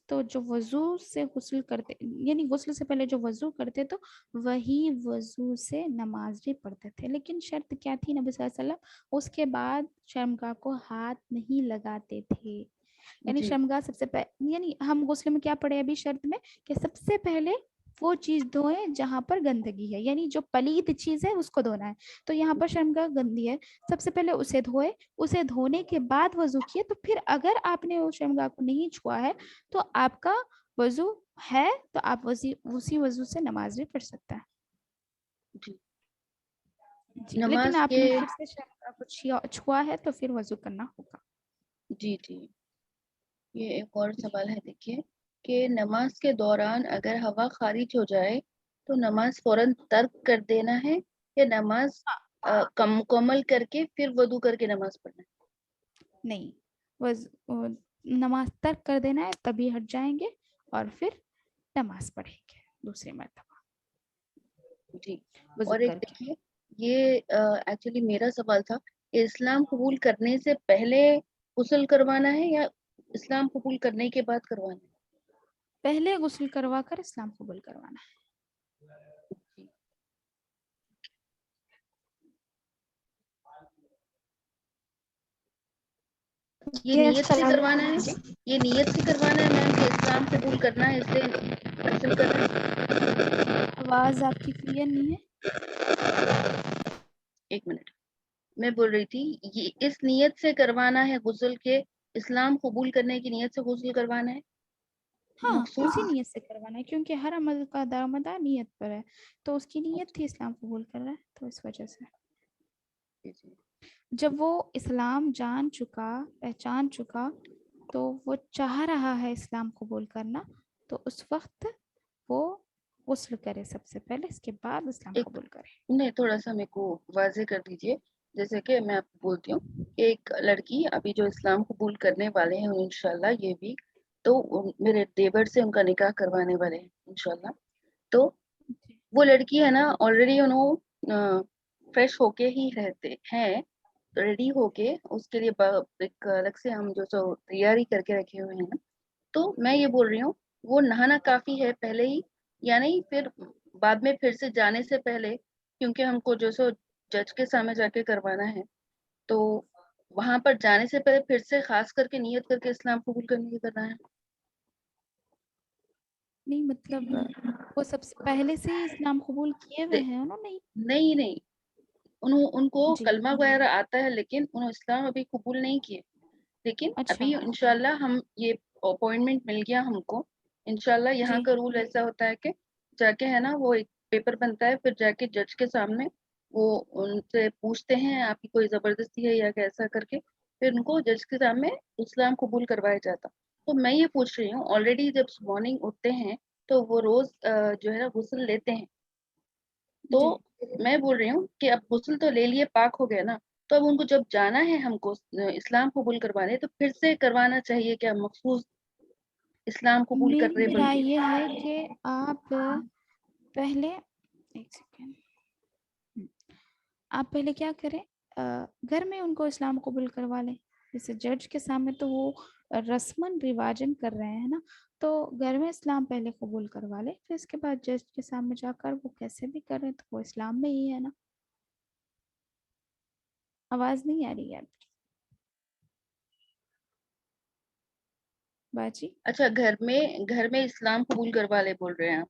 تو جو وضو سے غسل کرتے یعنی غسل سے پہلے جو وضو کرتے تو وہی وضو سے نماز بھی پڑھتے تھے، لیکن شرط کیا تھی، نبی صلی اللہ علیہ وسلم اس کے بعد شرمگاہ کو ہاتھ نہیں لگاتے تھے. یعنی جی شرمگاہ سب سے پہلے، یعنی ہم غسل میں کیا پڑھے ابھی شرط میں کہ سب سے پہلے وہ چیز دھوئیں جہاں پر گندگی ہے، یعنی جو پلید چیز ہے اس کو دھونا ہے. تو یہاں پر شرمگاہ گندی ہے، سب سے پہلے اسے دھوئے، اسے دھونے کے بعد وضو کیے. تو پھر اگر آپ نے اس شرمگاہ کو نہیں چھوا ہے تو آپ کا وضو ہے تو آپ اسی وضو سے نماز بھی پڑھ سکتا ہے. جی. جی لیکن نماز آپ کے نے پھر سے شرمگاہ کو چھوا ہے تو پھر وضو کرنا ہوگا. جی جی. یہ ایک اور سوال ہے دیکھیے کہ نماز کے دوران اگر ہوا خارج ہو جائے تو نماز فوراً ترک کر دینا ہے یا نماز مکمل کر کے پھر وضو کر کے نماز پڑھنا ہے. نہیں، نماز ترک کر دینا ہے، تبھی ہٹ جائیں گے اور پھر نماز پڑھیں گے دوسری مرتبہ جی. وضو اور ایک کر کے. دیکھیے یہ ایکچولی میرا سوال تھا کہ اسلام قبول کرنے سے پہلے غسل کروانا ہے یا اسلام قبول کرنے کے بعد کروانا ہے. پہلے غسل کروا کر اسلام قبول کروانا ہے. جی. یہ جی نیت سے السلام کروانا ہے، علیکم. یہ نیت سے کروانا ہے میم کہ اسلام قبول کرنا ہے اس لیے غسل کرنا ہے. آواز آپ کی کلیئر نہیں ہے. ایک منٹ میں بول رہی تھی یہ اس نیت سے کروانا ہے غسل کے اسلام قبول کرنے کی نیت سے غسل کروانا ہے ہاں مخصوص. اسی نیت سے کروانا ہے کیونکہ ہر عمل کا دارمدار نیت پر ہے، تو اس کی نیت تھی اسلام قبول کر رہا ہے تو اس وجہ سے جی جی. جب وہ اسلام جان چکا پہچان چکا تو وہ چاہ رہا ہے اسلام قبول کرنا، تو اس وقت وہ غسل کرے سب سے پہلے، اس کے بعد اسلام ایک قبول کرے. نہیں تھوڑا سا میرے کو واضح کر دیجیے جیسے کہ میں آپ کو بولتی ہوں کہ ایک لڑکی ابھی جو اسلام قبول کرنے والے ہیں انشاءاللہ یہ بھی تو میرے دیور سے ان کا نکاح کروانے والے ہیں انشاءاللہ. تو وہ لڑکی ہے نا آلریڈی انہوں فریش ہو کے ہی رہتے ہیں، ریڈی ہو کے اس کے لیے ایک الگ سے ہم جو سو تیاری کر کے رکھے ہوئے ہیں نا. تو میں یہ بول رہی ہوں وہ نہانا کافی ہے پہلے ہی یا نہیں پھر بعد میں پھر سے جانے سے پہلے کیونکہ ہم کو جو سو جج کے سامنے جا کے کروانا ہے تو وہاں پر جانے سے پہلے پھر سے خاص کر کے نیت کر کے اسلام قبول کرنے کی کرنا ہے. نہیں مطلب وہ سب سے پہلے سے ہی اسلام قبول کیے ہوئے ہیں انہوں نے. نہیں ان کو جی کلمہ وغیرہ آتا ہے لیکن انہوں اسلام ابھی قبول نہیں کیے، لیکن اچھا ابھی انشاءاللہ ہم یہ اپوائنٹمنٹ مل گیا ہم کو انشاءاللہ. یہاں جی کا رول ایسا ہوتا ہے کہ جا کے ہے نا وہ ایک پیپر بنتا ہے، پھر جا کے جج کے سامنے وہ ان سے پوچھتے ہیں آپ کی کوئی زبردستی ہے یا کیسا کر کے، پھر ان کو جج کے سامنے اسلام قبول کروایا جاتا. تو میں یہ پوچھ رہی ہوں آلریڈی جب مارننگ اٹھتے ہیں تو وہ روز جو ہے نا غسل لیتے ہیں، تو میں بول رہی ہوں کہ اب غسل تو لے لیے، پاک ہو گیا نا، تو اب ان کو جب جانا ہے ہم کو اسلام قبول کروانے تو پھر سے کروانا چاہیے کیا مخصوص اسلام قبول کر رہے میری رائے یہ ہے کہ آپ پہلے ایک سیکنڈ، آپ پہلے کیا کریں، گھر میں ان کو اسلام قبول کروا لیں. جیسے جج کے سامنے تو وہ رسمن رواجن کر رہے ہیں نا، تو گھر میں اسلام پہلے قبول کروا لیں، پھر اس کے بعد جج کے سامنے جا کر وہ کیسے بھی کریں تو وہ اسلام میں ہی ہے نا. آواز نہیں آ رہی ہے آپ کی باجی؟ اچھا گھر میں اسلام قبول کروا لے بول رہے ہیں آپ؟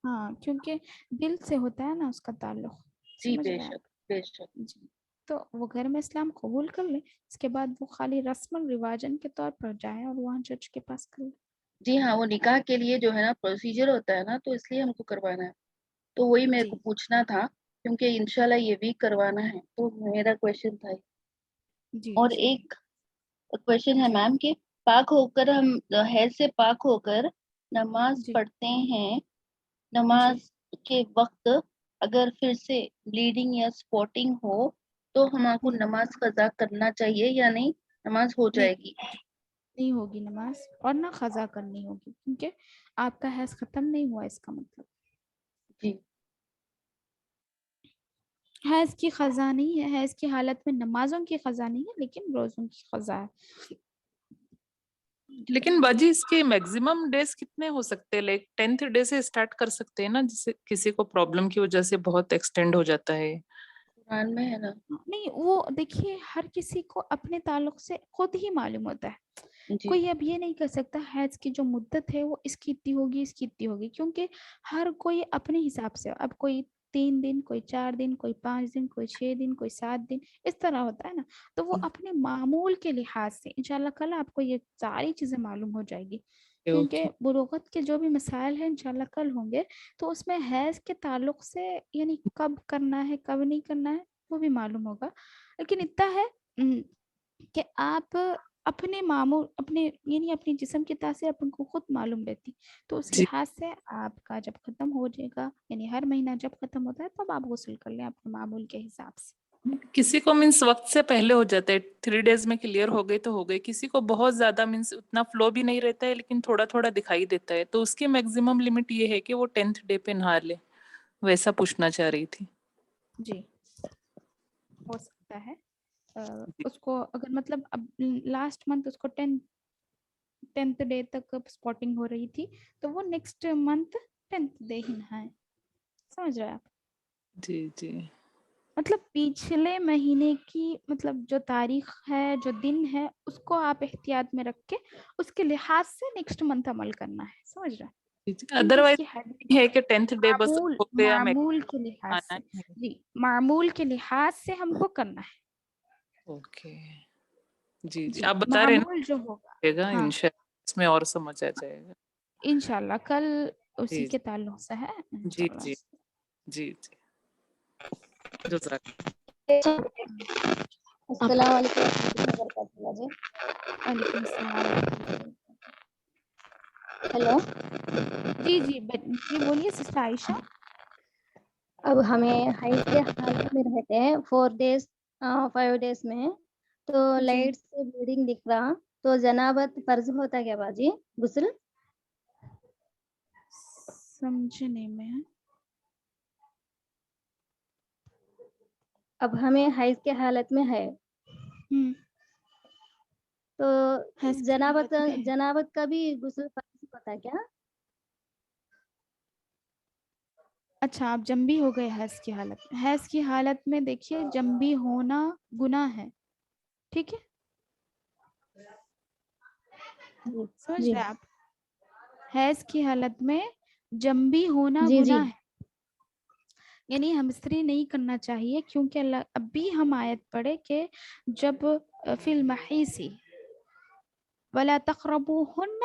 ہاں، کیونکہ دل سے ہوتا ہے نا اس کا تعلق. جی سمجھ بے رہے ہیں شک بے شک. آپ؟ جی، تو وہ گھر میں اسلام قبول کر لیں، اس کے بعد وہ خالی رسم رواجن کے طور پر جائیں اور وہاں جج کے پاس کر لیں. جی ہاں، وہ نکاح کے لیے جو ہے نا پروسیجر ہوتا ہے نا، تو اس لیے ہم کو کروانا ہے، تو وہی میرے کو جی پوچھنا تھا کیونکہ انشاءاللہ یہ ویک کروانا ہے، تو میرا کویشچن تھا. جی اور جی ایک کویشچن ہے جی میم کہ پاک ہو کر ہم حیض سے پاک ہو کر نماز جی پڑھتے ہیں، جی نماز کے وقت اگر پھر سے بلیڈنگ یا سپوٹنگ ہو تو ہم کو نماز قضا کرنا چاہیے یا نہیں، نماز ہو نہیں جائے گی؟ نہیں ہوگی نماز، اور نہ قضا کرنی ہوگی، کیونکہ آپ کا حیض ختم نہیں ہوا. اس کا مطلب جی حیض کی قضا نہیں ہے، حیض کی حالت میں نمازوں کی قضا نہیں ہے لیکن روزوں کی قضا ہے. لیکن باجی اس کے میکزیمم ڈیز کتنے ہو سکتے ہیں؟ لائک 10th ڈے سے اسٹارٹ کر سکتے ہیں نا، جسے کسی کو پرابلم کی وجہ سے بہت ایکسٹینڈ ہو جاتا ہے. قرآن میں ہے نا. نہیں، وہ دیکھیے ہر کسی کو اپنے تعلق سے خود ہی معلوم ہوتا ہے. جی کوئی اب یہ نہیں کر سکتا حیض کی جو مدت ہے وہ اس کی اتنی ہوگی، اس کی اتنی ہوگی، کیونکہ ہر کوئی اپنے حساب سے، اب کوئی 3 دن، کوئی 4 دن، کوئی 5 دن، کوئی 6 دن، کوئی 7 دن، اس طرح ہوتا ہے نا. تو وہ اپنے معمول کے لحاظ سے انشاءاللہ کل آپ کو یہ ساری چیزیں معلوم ہو جائے گی، کیونکہ بلوغت کے جو بھی مسائل ہیں انشاءاللہ کل ہوں گے، تو اس میں حیض کے تعلق سے یعنی کب کرنا ہے کب نہیں کرنا ہے وہ بھی معلوم ہوگا. لیکن اتنا ہے کہ آپ اپنے معمول، اپنے یعنی اپنے جسم کی تاثیر اپن کو خود معلوم رہتی، تو اس جی لحاظ سے آپ کا جب ختم ہو جائے گا، یعنی ہر مہینہ جب ختم ہوتا ہے تب آپ غسل کر لیں اپنے معمول کے حساب سے. کسی کو مینس وقت سے پہلے ہو جاتا ہے، 3 days میں کلیئر ہو گئی تو ہو گئی، کسی کو بہت زیادہ مینس اتنا فلو بھی نہیں رہتا ہے لیکن تھوڑا تھوڑا دکھائی دیتا ہے، تو اس کی میکزیمم لمٹ یہ ہے کہ وہ 10th ڈے پہ نہا لے. ویسا پوچھنا چاہ رہی تھی. جی ہو سکتا ہے اس کو اگر مطلب اب لاسٹ منتھ اس کو 10th ڈے تک اسپاٹنگ ہو رہی تھی تو وہ نیکسٹ منتھ 10th ڈے ہی نہائے. سمجھ رہے آپ؟ جی جی مطلب پچھلے مہینے کی مطلب جو تاریخ ہے، جو دن ہے، اس کو آپ احتیاط میں رکھ کے اس کے لحاظ سے نیکسٹ منتھ عمل کرنا ہے. سمجھ رہے ہیں؟ کیونکہ اس کی ادروائز ہے کہ 10th ڈے بس معمول ہو گیا معمول کے لحاظ سے، جی معمول کے لحاظ سے ہم کو کرنا ہے. اوکے جی جی جی آپ بتا رہے معمول جو ہوگا، نا ہاں انشاءاللہ اس میں اور سمجھ آ جائے گا. انشاءاللہ کل اسی جی کے تعلق سے ہے جی انشاءاللہ. جی جی جی جزاک السلام علیکم ورحمۃ اللہ وبرکاتہ. جی وعلیکم السلام ورحمۃ اللہ. ہیلو، جی جی جی بولیے سسٹر عائشہ. اب ہمیں حیض کے حالت میں رہتے ہیں 4 days 5 days میں، تو جی لائٹ سے بلیڈنگ دکھ رہا، تو جنابت فرض ہوتا ہے کیا باجی غسل؟ سمجھنے میں اب ہمیں حیض کے حالت میں ہے تو حیض کی حالت میں ہے. جنابت کا بھی غسل فرض ہوتا ہے کیا؟ اچھا، آپ جنبی ہو گئے حیض کی حالت میں. حیض کی حالت میں دیکھیے جنبی ہونا گناہ ہے، ٹھیک ہے؟ سمجھ جی رہے آپ؟ حیض کی حالت میں جنبی ہونا جی جی گناہ ہے، یعنی ہم استری نہیں کرنا چاہیے، کیونکہ اللہ اب بھی ہم آیت پڑھے کہ جب فی المحیض ولا تقربوهن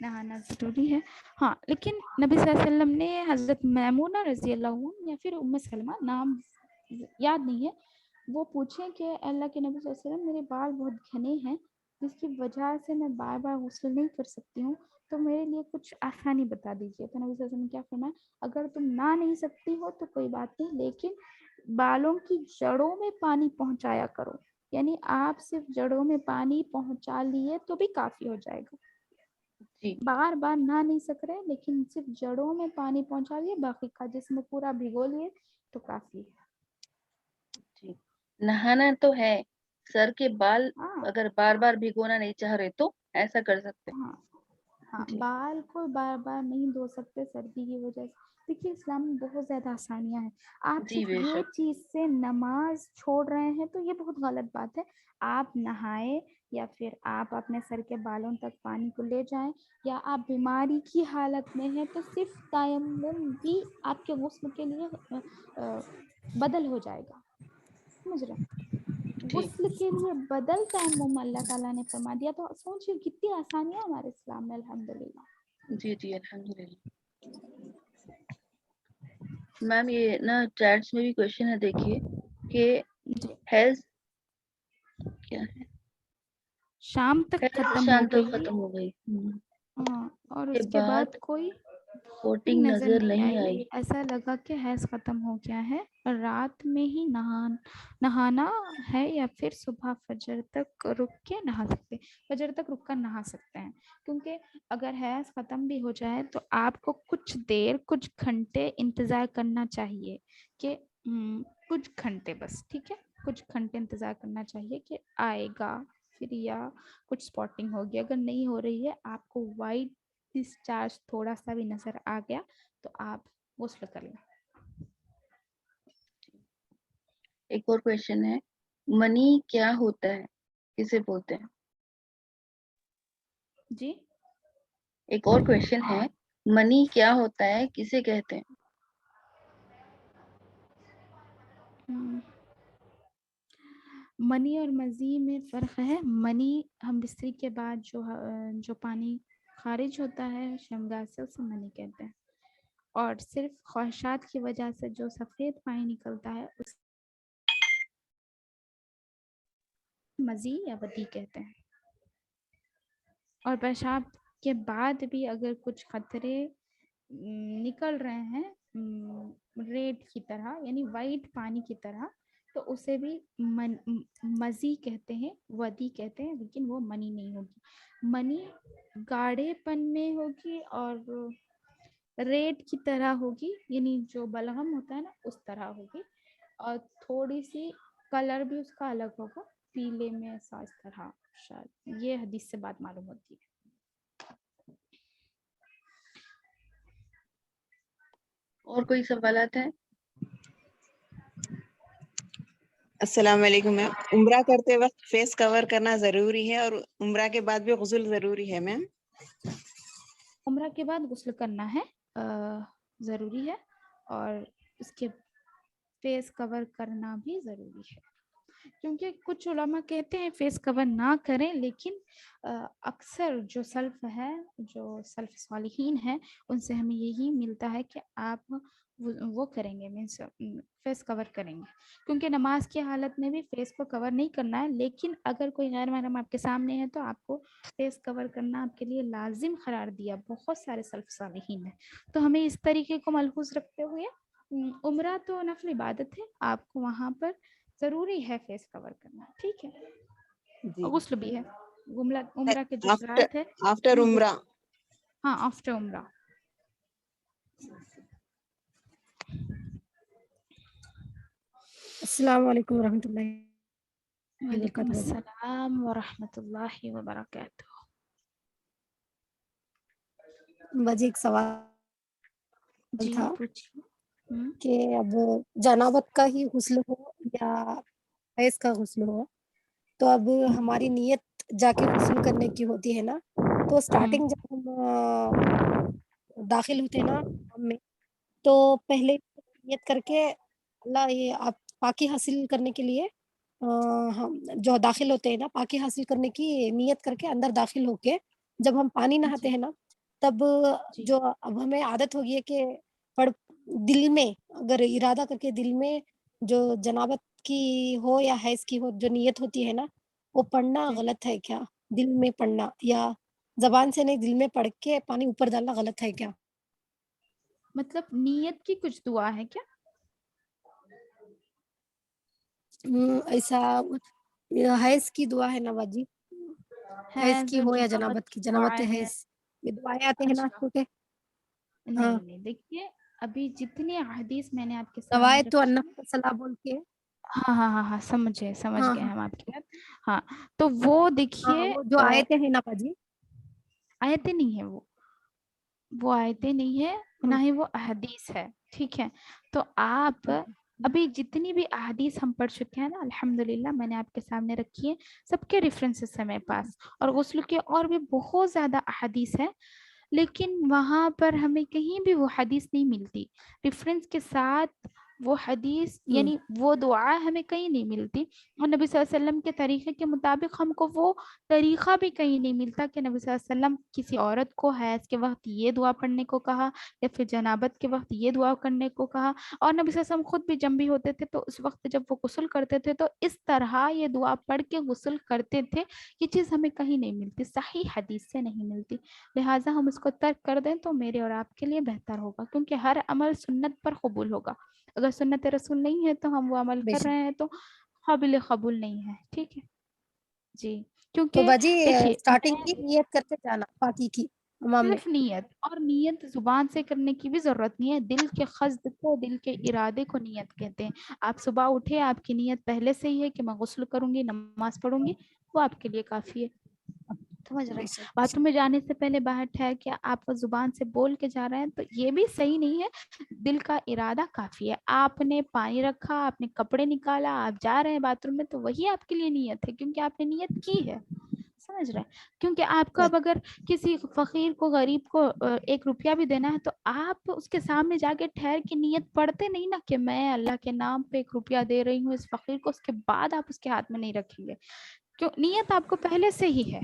نہانا ضروری ہے ہاں، لیکن نبی صلی اللہ علیہ وسلم نے حضرت میمونہ رضی اللہ عنہ یا پھر ام سلمہ، نام یاد نہیں ہے، وہ پوچھیں کہ اللہ کے نبی صلی اللہ علیہ وسلم میرے بال بہت گھنے ہیں جس کی وجہ سے میں بار بار غسل نہیں کر سکتی ہوں، تو میرے لیے کچھ آسانی بتا دیجیے. تو نبی صلی اللہ علیہ وسلم نے کیا فرمایا، اگر تم نہ نہیں سکتی ہو تو کوئی بات نہیں، لیکن بالوں کی جڑوں میں پانی پہنچایا کرو. یعنی آپ صرف جڑوں میں پانی پہنچا لیے تو بھی کافی ہو جائے گا. جی بار بار نہ نہیں سک رہے لیکن صرف جڑوں میں پانی پہنچا لیے، باقی کا جسم پورا بھگو لیے تو کافی ہے. جی نہانا تو ہے، سر کے بال ہاں اگر بار بار بھگونا نہیں چاہ رہے تو ایسا کر سکتے ہاں ہاں، جی بال کو بار بار نہیں دھو سکتے سردی کی وجہ سے. دیکھیے اسلام میں بہت زیادہ آسانیاں ہیں. آپ جی صرف بے یہ شک چیز سے نماز چھوڑ رہے ہیں تو یہ بہت غلط بات ہے. آپ نہائے یا پھر آپ اپنے سر کے بالوں تک پانی کو لے جائیں، یا آپ بیماری کی حالت میں ہیں تو صرف تیمم بھی آپ کے غسل کے لیے بدل ہو جائے گا. سمجھ رہے ہیں؟ جی غسل کے لیے بدل تیمم اللہ تعالیٰ نے فرما دیا. تو سوچیے کتنی آسانیاں ہمارے اسلام میں الحمدللہ. جی جی الحمدللہ. میم یہ نا چیٹس میں بھی کوشچن ہے دیکھیے کہ جی ہیلتھ کیا ہے، شام تک ہیلتھ ختم ہو شام تک گئی. ختم ہو گئی ہاں، اور کے اس کے بعد بعد کوئی ووٹنگ نظر نہیں آئی. ایسا لگا کہ حیض ختم ہو گیا ہے، اور رات میں ہی نہانا ہے یا پھر صبح فجر تک رک کے نہا سکتے، فجر تک رک کر نہا سکتے ہیں. کیونکہ اگر حیض ختم بھی ہو جائے تو آپ کو کچھ دیر، کچھ گھنٹے انتظار کرنا چاہیے کہ کچھ گھنٹے بس، ٹھیک ہے، کچھ گھنٹے انتظار کرنا چاہیے کہ آئے گا پھر، یا کچھ سپاٹنگ ہوگی. اگر نہیں ہو رہی ہے، آپ کو وائٹ ڈسچارج تھوڑا سا بھی نظر آ گیا تو آپ غسل کر لیں. ایک اور کوشچن ہے، منی کیا ہوتا ہے، کسے بولتے ہیں؟ جی ایک اور کوشچن ہے، منی کیا ہوتا ہے، کسے کہتے ہیں؟ منی اور مزی میں فرق ہے. منی ہم بستری کے بعد جو پانی خارج ہوتا ہے شرمگاہ سے، اسے منی کہتے ہیں. اور صرف خواہشات کی وجہ سے جو سفید پانی نکلتا ہے اس مزی یا ودی کہتے ہیں. اور پیشاب کے بعد بھی اگر کچھ قطرے نکل رہے ہیں ریڈ کی طرح، یعنی وائٹ پانی کی طرح، تو اسے بھی مزی کہتے ہیں، ودی کہتے ہیں، لیکن وہ منی نہیں ہوگی. منی گاڑھے پن میں ہوگی اور ریڈ کی طرح ہوگی، یعنی جو بلغم ہوتا ہے نا اس طرح ہوگی، اور تھوڑی سی کلر بھی اس کا الگ ہوگا، پیلے میں ایسا اس طرح. شاید یہ حدیث سے بات معلوم ہوتی ہے. اور کوئی سوالات ہیں؟ السلام علیکم میم. عمرہ کرتے وقت فیس کور کرنا ضروری ہے اور عمرہ کے بعد بھی غسل ضروری ہے میم؟ عمرہ کے بعد غسل کرنا ہے ضروری ہے، اور اس کے فیس کور کرنا بھی ضروری ہے. کیونکہ کچھ علماء کہتے ہیں فیس کور نہ کریں، لیکن اکثر جو سلف ہے، جو سلف صالحین ہیں، ان سے ہمیں یہی ملتا ہے کہ آپ وہ کریں گے، مینس فیس کور کریں گے. کیونکہ نماز کی حالت میں بھی فیس کو کور نہیں کرنا ہے، لیکن اگر کوئی غیر محرم آپ کے سامنے ہے تو آپ کو فیس کور کرنا آپ کے لیے لازم قرار دیا بہت سارے سلف صالحین ہیں. تو ہمیں اس طریقے کو ملحوظ رکھتے ہوئے عمرہ تو نفل عبادت ہے، آپ کو وہاں پر ضروری ہے فیس کور کرنا، ٹھیک ہے. جی غسل بھی ہے، عمرہ کے جو شرائط ہے آفٹر عمرہ. ہاں آفٹر عمرہ. السلام علیکم ورحمۃ اللہ وعلیکم وبرکاتہ. السلام ورحمۃ اللہ وبرکاتہ. باجی ایک سوال جی تھا پوچھیے. کہ اب جنابت کا ہی غسل ہو یا حیض کا غسل ہو، تو اب ہماری نیت جا کے غسل کرنے کی ہوتی ہے نا، تو سٹارٹنگ جب ہم داخل ہوتے ہیں نا حرم میں، تو پہلے نیت کر کے اللہ یہ آپ پاکی حاصل کرنے کے لیے ہم جو داخل ہوتے ہیں نا، پاکی حاصل کرنے کی نیت کر کے اندر داخل ہو کے جب ہم پانی نہاتے جی ہیں نا، تب جی جو اب ہمیں عادت ہوگی ہے کہ پڑھ دل میں اگر ارادہ کر کے دل میں جو جنابت کی ہو یا حیض کی ہو جو نیت ہوتی ہے نا وہ پڑھنا جی غلط ہے کیا؟ دل میں پڑھنا یا زبان سے نہیں دل میں پڑھ کے پانی اوپر ڈالنا غلط ہے کیا؟ مطلب نیت کی کچھ دعا ہے کیا؟ ایسا حیض کی دعا ہے نواز جی، حیض حیض کی اور ہو یا جنابت جنابت کی، کی جنابت دعائیں ہیں؟ حیض یہ دعائیں آتے ہیں نا اچھا، آپ کو کہ ہاں نہیں نہیں، دیکھیے ابھی جتنی احادیث میں نے آپ کے سامنے روایت تو رکھی ہے، النبی صلاح بول کے ہاں ہاں ہاں ہاں سمجھ ہاں گئے ہاں ہم آپ کی بات. ہاں تو وہ ہاں دیکھیے وہ جو آیتیں ہیں نا باجی آیتیں نہیں ہے، وہ آیتیں نہیں ہے، ہاں نہ ہی وہ احادیث ہے. ٹھیک ہے، تو آپ ابھی جتنی بھی احادیث ہم پڑھ چکے ہیں نا الحمدللہ میں نے آپ کے سامنے رکھی ہے، سب کے ریفرنسز ہیں میرے پاس، اور غسل کے اور بھی بہت زیادہ احادیث ہیں، لیکن وہاں پر ہمیں کہیں بھی وہ حدیث نہیں ملتی ریفرنس کے ساتھ. وہ حدیث یعنی وہ دعا ہمیں کہیں نہیں ملتی، اور نبی صلی اللہ علیہ وسلم کے طریقے کے مطابق ہم کو وہ طریقہ بھی کہیں نہیں ملتا کہ نبی صلی اللہ علیہ وسلم کسی عورت کو حیض کے وقت یہ دعا پڑھنے کو کہا یا پھر جنابت کے وقت یہ دعا کرنے کو کہا. اور نبی صلی اللہ علیہ وسلم خود بھی جب بھی ہوتے تھے تو اس وقت جب وہ غسل کرتے تھے تو اس طرح یہ دعا پڑھ کے غسل کرتے تھے. یہ چیز ہمیں کہیں نہیں ملتی، صحیح حدیث سے نہیں ملتی، لہٰذا ہم اس کو ترک کر دیں تو میرے اور آپ کے لیے بہتر ہوگا، کیونکہ ہر عمل سنت پر قبول ہوگا. اگر سنت رسول نہیں ہے تو ہم وہ عمل بے کر شک. رہے ہیں تو قابل قبول نہیں ہے. ٹھیک ہے جی، تو کیونکہ باجی دیکھیے اسٹارٹنگ کی نیت کرتے جانا پاکی کی امام میں. صرف نیت، اور نیت زبان سے کرنے کی بھی ضرورت نہیں ہے، دل کے قصد کو، دل کے ارادے کو نیت کہتے ہیں. آپ صبح اٹھے، آپ کی نیت پہلے سے ہی ہے کہ میں غسل کروں گی، نماز پڑھوں گی، وہ آپ کے لیے کافی ہے. سمجھ رہے بے ہیں؟ شک بے باتھ شک. روم میں جانے سے پہلے باہر ٹھہر کے آپ کو زبان سے بول کے جا رہے ہیں تو یہ بھی صحیح نہیں ہے، دل کا ارادہ کافی ہے. آپ نے پانی رکھا، آپ نے کپڑے نکالا، آپ جا رہے ہیں باتھ روم میں تو وہی آپ کے لیے نیت ہے، کیونکہ آپ نے نیت کی ہے. سمجھ رہے ہیں؟ کیونکہ آپ کو اب اگر کسی فقیر کو، غریب کو 1 روپیہ بھی دینا ہے تو آپ اس کے سامنے جا کے ٹھہر کے نیت پڑھتے نہیں نا کہ میں اللہ کے نام پہ 1 روپیہ دے رہی ہوں اس فقیر کو، اس کے بعد آپ اس کے ہاتھ میں نہیں رکھیں گے. کیوں؟ نیت آپ کو پہلے سے ہی ہے،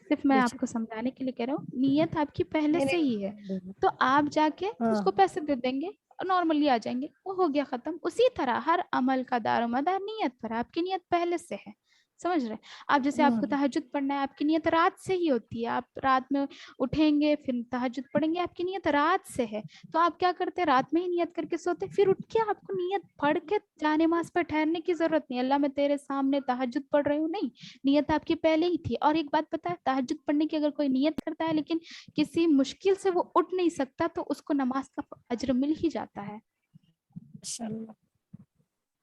صرف میں بے آپ شک. کو سمجھانے کے لیے کہہ رہا ہوں، نیت آپ کی پہلے نہیں سے ہی ہے. نہیں تو آپ جا کے اس ہاں کو پیسے دے دیں گے اور نارملی آ جائیں گے، وہ ہو گیا ختم. اسی طرح ہر عمل کا دار و مدار نیت پر ہے، آپ کی نیت پہلے سے ہے. سمجھ رہے؟ آپ جیسے آپ کو تہجد پڑھنا ہے، آپ کی نیت رات سے ہی ہوتی ہے، آپ رات میں اٹھیں گے پھر تہجد پڑھیں گے، آپ کی نیت رات سے ہے. تو آپ کیا کرتے ہیں؟ رات میں ہی نیت کر کے سوتے، پھر اٹھ کے آپ کو نیت پڑھ کے جانماز پر ٹھہرنے کی ضرورت نہیں. اللہ میں تیرے سامنے تہجد پڑھ رہی ہوں، نہیں، نیت آپ کی پہلے ہی تھی. اور ایک بات پتہ ہے، تہجد پڑھنے کی اگر کوئی نیت کرتا ہے لیکن کسی مشکل سے وہ اٹھ نہیں سکتا تو اس کو نماز کا اجر مل ہی جاتا ہے. ماشاءاللہ.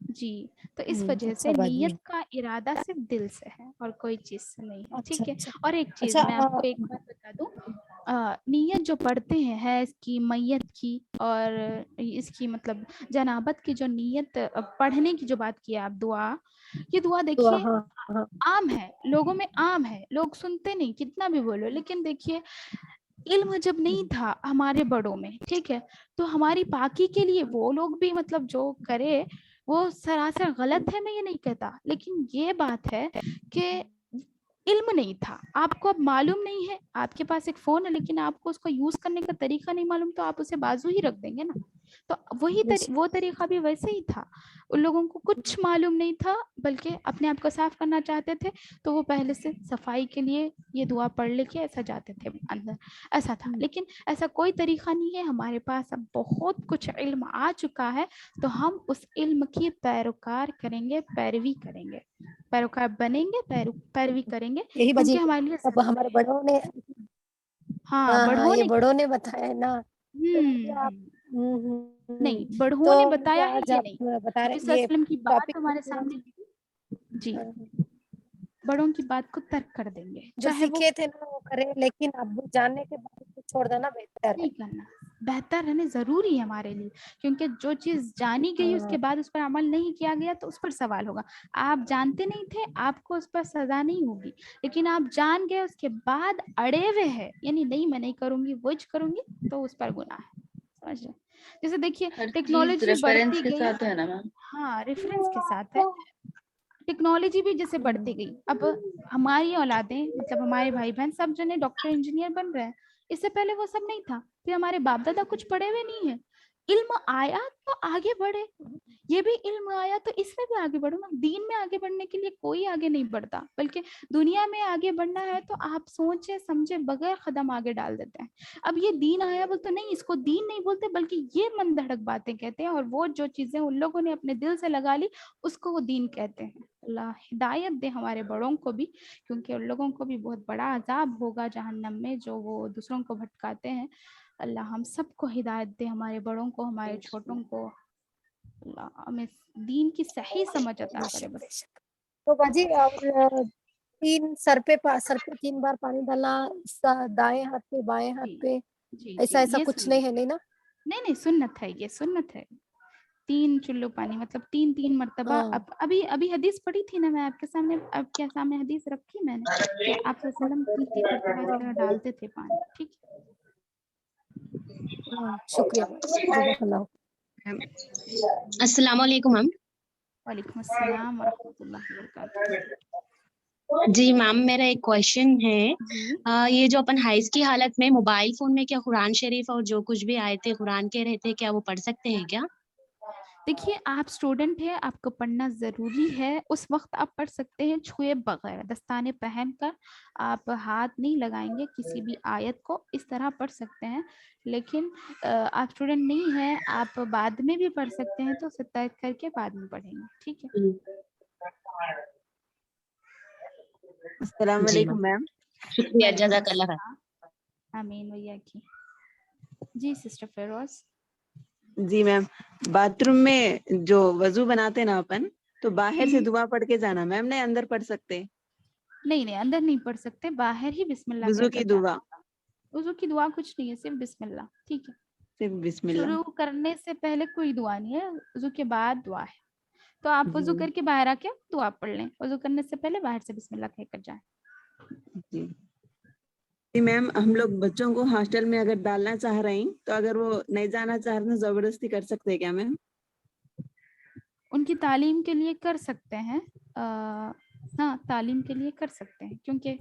جی، تو اس وجہ اچھا سے باجی. نیت کا ارادہ صرف دل سے ہے اور کوئی چیز سے نہیں ہے. اچھا ٹھیک ہے، اچھا اور ایک چیز میں آپ اچھا. کو ایک بات بتا دوں، نیت جو پڑھتے ہیں حیض کی، میت کی، اور اس کی مطلب جنابت کی جو نیت پڑھنے کی جو بات کی ہے آپ، دعا، یہ دعا دیکھیے ہاں ہاں عام ہے، لوگوں میں عام ہے، لوگ سنتے نہیں کتنا بھی بولو. لیکن دیکھیے علم جب نہیں تھا ہمارے بڑوں میں، ٹھیک ہے، تو ہماری پاکی کے لیے وہ لوگ بھی مطلب جو کرے وہ سراسر غلط ہے، میں یہ نہیں کہتا، لیکن یہ بات ہے کہ علم نہیں تھا. آپ کو اب معلوم نہیں ہے، آپ کے پاس ایک فون ہے لیکن آپ کو اس کو یوز کرنے کا طریقہ نہیں معلوم، تو آپ اسے بازو ہی رکھ دیں گے نا. تو وہی وہ طریقہ بھی ویسے ہی تھا، ان لوگوں کو کچھ معلوم نہیں تھا بلکہ اپنے آپ کو صاف کرنا چاہتے تھے تو وہ پہلے سے صفائی کے لیے یہ دعا پڑھ لے کے ایسا جاتے تھے اندر، ایسا تھا. لیکن ایسا کوئی طریقہ نہیں ہے، ہمارے پاس اب بہت کچھ علم آ چکا ہے تو ہم اس علم کی پیروکار کریں گے، پیروی کریں گے، پیروکار بنیں گے، پیروی کریں گے، یہی باجی کیونکہ ہمارے لیے اب ہمارے بڑوں نے ہاں ہاں بڑھوں یہ نے بڑوں نے بتایا نا. تو مجھے آپ ہوں نہیں، تو بڑھوں نے مجھے بتایا ہے آج یہ نہیں، آپ بتا نبی رہے صلی اللہ یہ علیہ وسلم کی بات ٹاپک ہمارے سامنے جی، ہاں، بڑوں کی بات کو ترک کر دیں گے، جو چاہے وہ سیکھے تھے نا وہ کرے، لیکن اب جاننے کے بعد اس کو چھوڑ دینا بہتر ہے. نہیں کرنا بہتر ہے، ضروری ہے ہمارے لیے، کیونکہ جو چیز جانی گئی اس کے بعد اس پر عمل نہیں کیا گیا تو اس پر سوال ہوگا. آپ جانتے نہیں تھے، آپ کو اس پر سزا نہیں ہوگی، لیکن آپ جان گئے اس کے بعد اڑے ہوئے ہیں، یعنی نہیں میں نہیں کروں گی، وہ کروں گی، تو اس پر گناہ ہے. سمجھ رہے؟ جیسے دیکھیے ہر چیز ٹیکنالوجی ریفرنس بڑھتی کے گئی، ساتھ ہے نا میم. ہاں ریفرنس کے ساتھ ہے، ٹیکنالوجی بھی جیسے بڑھتی گئی، اب ہماری اولادیں مطلب ہمارے بھائی بہن سب جنے ڈاکٹر انجینئر بن رہے ہیں، اس سے پہلے وہ سب نہیں تھا. پھر ہمارے باپ دادا کچھ پڑھے ہوئے نہیں ہیں, علم آیا تو آگے بڑھے, یہ بھی علم آیا تو اس میں بھی آگے بڑھو نا. دین میں آگے بڑھنے کے لیے کوئی آگے نہیں بڑھتا, بلکہ دنیا میں آگے بڑھنا ہے تو آپ سوچے سمجھے بغیر قدم آگے ڈال دیتے ہیں. اب یہ دین آیا بولتے نہیں, اس کو دین نہیں بولتے بلکہ یہ من دھڑک باتیں کہتے ہیں, اور وہ جو چیزیں ان لوگوں نے اپنے دل سے لگا لی اس کو وہ دین کہتے ہیں. اللہ ہدایت دے ہمارے بڑوں کو بھی, کیونکہ ان لوگوں کو بھی بہت بڑا عذاب ہوگا جہنم میں جو وہ دوسروں کو بھٹکاتے ہیں. اللہ ہم سب کو ہدایت دے, ہمارے بڑوں کو, ہمارے چھوٹوں کو. اللہ ہمیں دین کی صحیح سمجھ عطا کرے بس. تو باجی اور سر پہ 3 بار پانی ڈالنا, دائیں ہاتھ پہ بائیں ہاتھ پہ, جی ایسا یہ کچھ سنت نہیں ہے, نہیں نا؟ نہیں سنت ہے, یہ سنت ہے. 3 چلو پانی مطلب 3 مرتبہ. اب ابھی حدیث پڑھی تھی نا میں آپ کے سامنے, آپ کے سامنے حدیث رکھی میں نے کہ آپ صلی اللہ علیہ وسلم 3 مرتبہ اس طرح ڈالتے تھے پانی. ٹھیک ہے, شکریہ, جزاک اللہ. السلام علیکم میم. وعلیکم السلام ورحمۃ اللہ وبرکاتہ. جی میم, میرا ایک کویشچن ہے. جی یہ جو اپن حیض کی حالت میں موبائل فون میں کیا قرآن شریف اور جو کچھ بھی آئے تھے قرآن کے رہتے, کیا وہ پڑھ سکتے ہیں کیا؟ دیکھیے آپ اسٹوڈنٹ ہیں, آپ کو پڑھنا ضروری ہے. اس وقت آپ پڑھ سکتے ہیں چھوئے بغیر, دستانے پہن کر. آپ ہاتھ نہیں لگائیں گے کسی بھی آیت کو, اس طرح پڑھ سکتے ہیں. لیکن آپ اسٹوڈنٹ نہیں ہیں, آپ بعد میں بھی پڑھ سکتے ہیں, تو اسے طے کر کے بعد میں پڑھیں گے. ٹھیک ہے. السلام جی علیکم میم. شکریہ, وعلیکم جزاک اللہ خیر. السلام. آمین ویا کی. جی سسٹر فیروز. جی میم, باتھ روم میں جو وضو بناتے نا اپن, تو باہر سے دعا پڑھ کے جانا میم, نہیں اندر پڑھ سکتے؟ نہیں اندر نہیں پڑھ سکتے, باہر ہی بسم اللہ وضو کہہ کی کر دعا, جانا. وضو کی دعا کچھ نہیں ہے, صرف بسم اللہ. ٹھیک ہے, صرف بسم اللہ. شروع کرنے سے پہلے کوئی دعا نہیں ہے, وضو کے بعد دعا ہے. تو آپ وضو جی کر کے باہر آ کے دعا پڑھ لیں, وضو کرنے سے پہلے باہر سے بسم اللہ کہہ کر جائیں. جی جی میم, ہم لوگ بچوں کو ہاسٹل میں اگر ڈالنا چاہ رہے ہیں تو اگر وہ نہیں جانا چاہ رہے ہیں زبردستی کر سکتے ہیں کیا میم؟ ان کی تعلیم کے لیے کر سکتے ہیں, ہاں تعلیم کے لیے کر سکتے ہیں, کیونکہ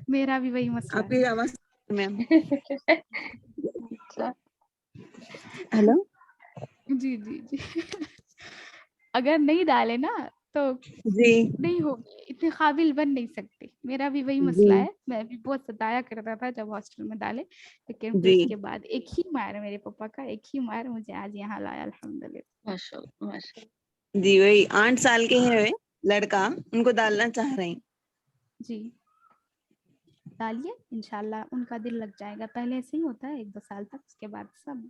میرا بھی وہی مسئلہ آپ ہے. کی آواز میم. ہلو. جی جی جی اگر نہیں ڈالے نا تو جی نہیں ہوگی, اتنے قابل بن نہیں سکتے. میرا بھی وہی مسئلہ جی ہے, میں بھی بہت ستایا کرتا تھا جب ہاسٹل میں ڈالے, لیکن پھر جی اس کے بعد ایک ہی مار, میرے پاپا کا ایک ہی مار مجھے آج یہاں لایا الحمدللہ. ماشاء اللہ ماشاء اللہ. جی وہی 8 سال کے ہے لڑکا, ان کو ڈالنا چاہ رہے ہیں. جی ڈالیے, انشاءاللہ ان کا دل لگ جائے گا. پہلے ایسے ہی ہوتا ہے 1-2 سال تک, اس کے بعد سب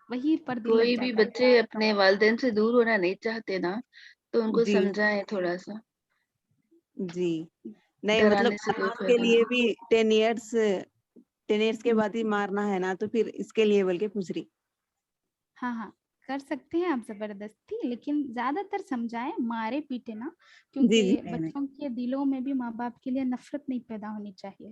وہی پر دل لگ کوئی بھی جاتا ہے. بچے اپنے والدین سے دور ہونا نہیں چاہتے نا, تو ان کو جی سمجھائیں تھوڑا سا. جی نہیں مطلب ڈرانے سے کوئی نماز کے فائدہ لیے نہیں. بھی 10 ایئرس کے بعد ہی مارنا ہے نا, تو پھر اس کے لیے بول کے پوچھ رہی. ہاں کر سکتے ہیں آپ زبردستی, لیکن زیادہ تر سمجھائیں, مارے پیٹے نا, جی جی کیونکہ نہیں نہیں. بچوں کے دلوں میں بھی ماں باپ کے لیے نفرت نہیں پیدا ہونی چاہیے,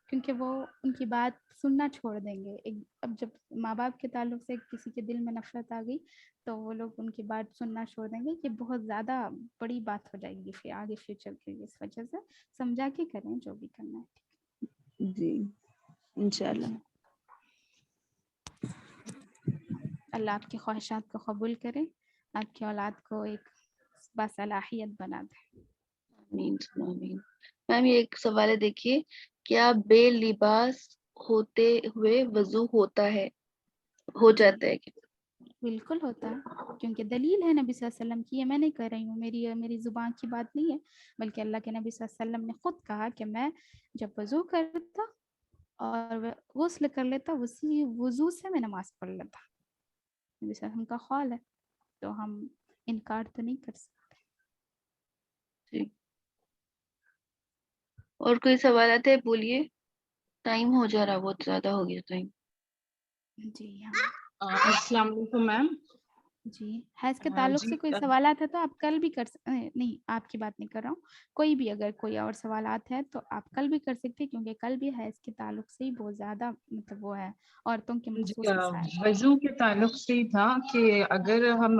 کیونکہ وہ ان کی بات سننا چھوڑ دیں گے. اب جب ماں باپ کے تعلق سے کسی کے دل میں نفرت آ گئی تو وہ لوگ ان کی بات سننا چھوڑ دیں گے, کہ بہت زیادہ بڑی بات ہو جائے گی پھر آگے فیوچر کے لیے. اس وجہ سے سمجھا کے کریں جو بھی کرنا ہے. جی انشاءاللہ. اللہ آپ کی خواہشات کو قبول کرے, آپ کی اولاد کو ایک باصلاحیت بنا دے. آمین آمین. میم یہ ایک سوال ہے, دیکھیے, کیا بے لباس ہوتے ہوئے وضو ہوتا ہے, ہو جاتا ہے کیا؟ بالکل ہوتا ہے, کیونکہ دلیل ہے نبی صلی اللہ علیہ وسلم کی. یہ میں نہیں کہہ رہی ہوں, میری زبان کی بات نہیں ہے, بلکہ اللہ کے نبی صلی اللہ علیہ وسلم نے خود کہا کہ میں جب وضو کرتا اور غسل کر لیتا, اسی وضو سے میں نماز پڑھ لیتا. نبی صلی اللہ علیہ وسلم کا قول ہے, تو ہم انکار تو نہیں کر سکتے. جی, اور کوئی سوالات ہے بولیے, ٹائم ہو جا رہا, بہت زیادہ ہو گیا ٹائم. جی ہاں. السلام علیکم میم. جی حیض کے تعلق جی سے کوئی سوالات ہے تو آپ کل بھی کر سکتے نہیں, آپ کی بات نہیں کر رہا ہوں, کوئی بھی اگر کوئی اور سوالات ہے تو آپ کل بھی کر سکتے ہیں, کیونکہ کل بھی حیض کے تعلق سے ہی بہت زیادہ مطلب وہ ہے, عورتوں کے مخصوص مسائل. وضو کے تعلق سے ہی تھا کہ اگر ہم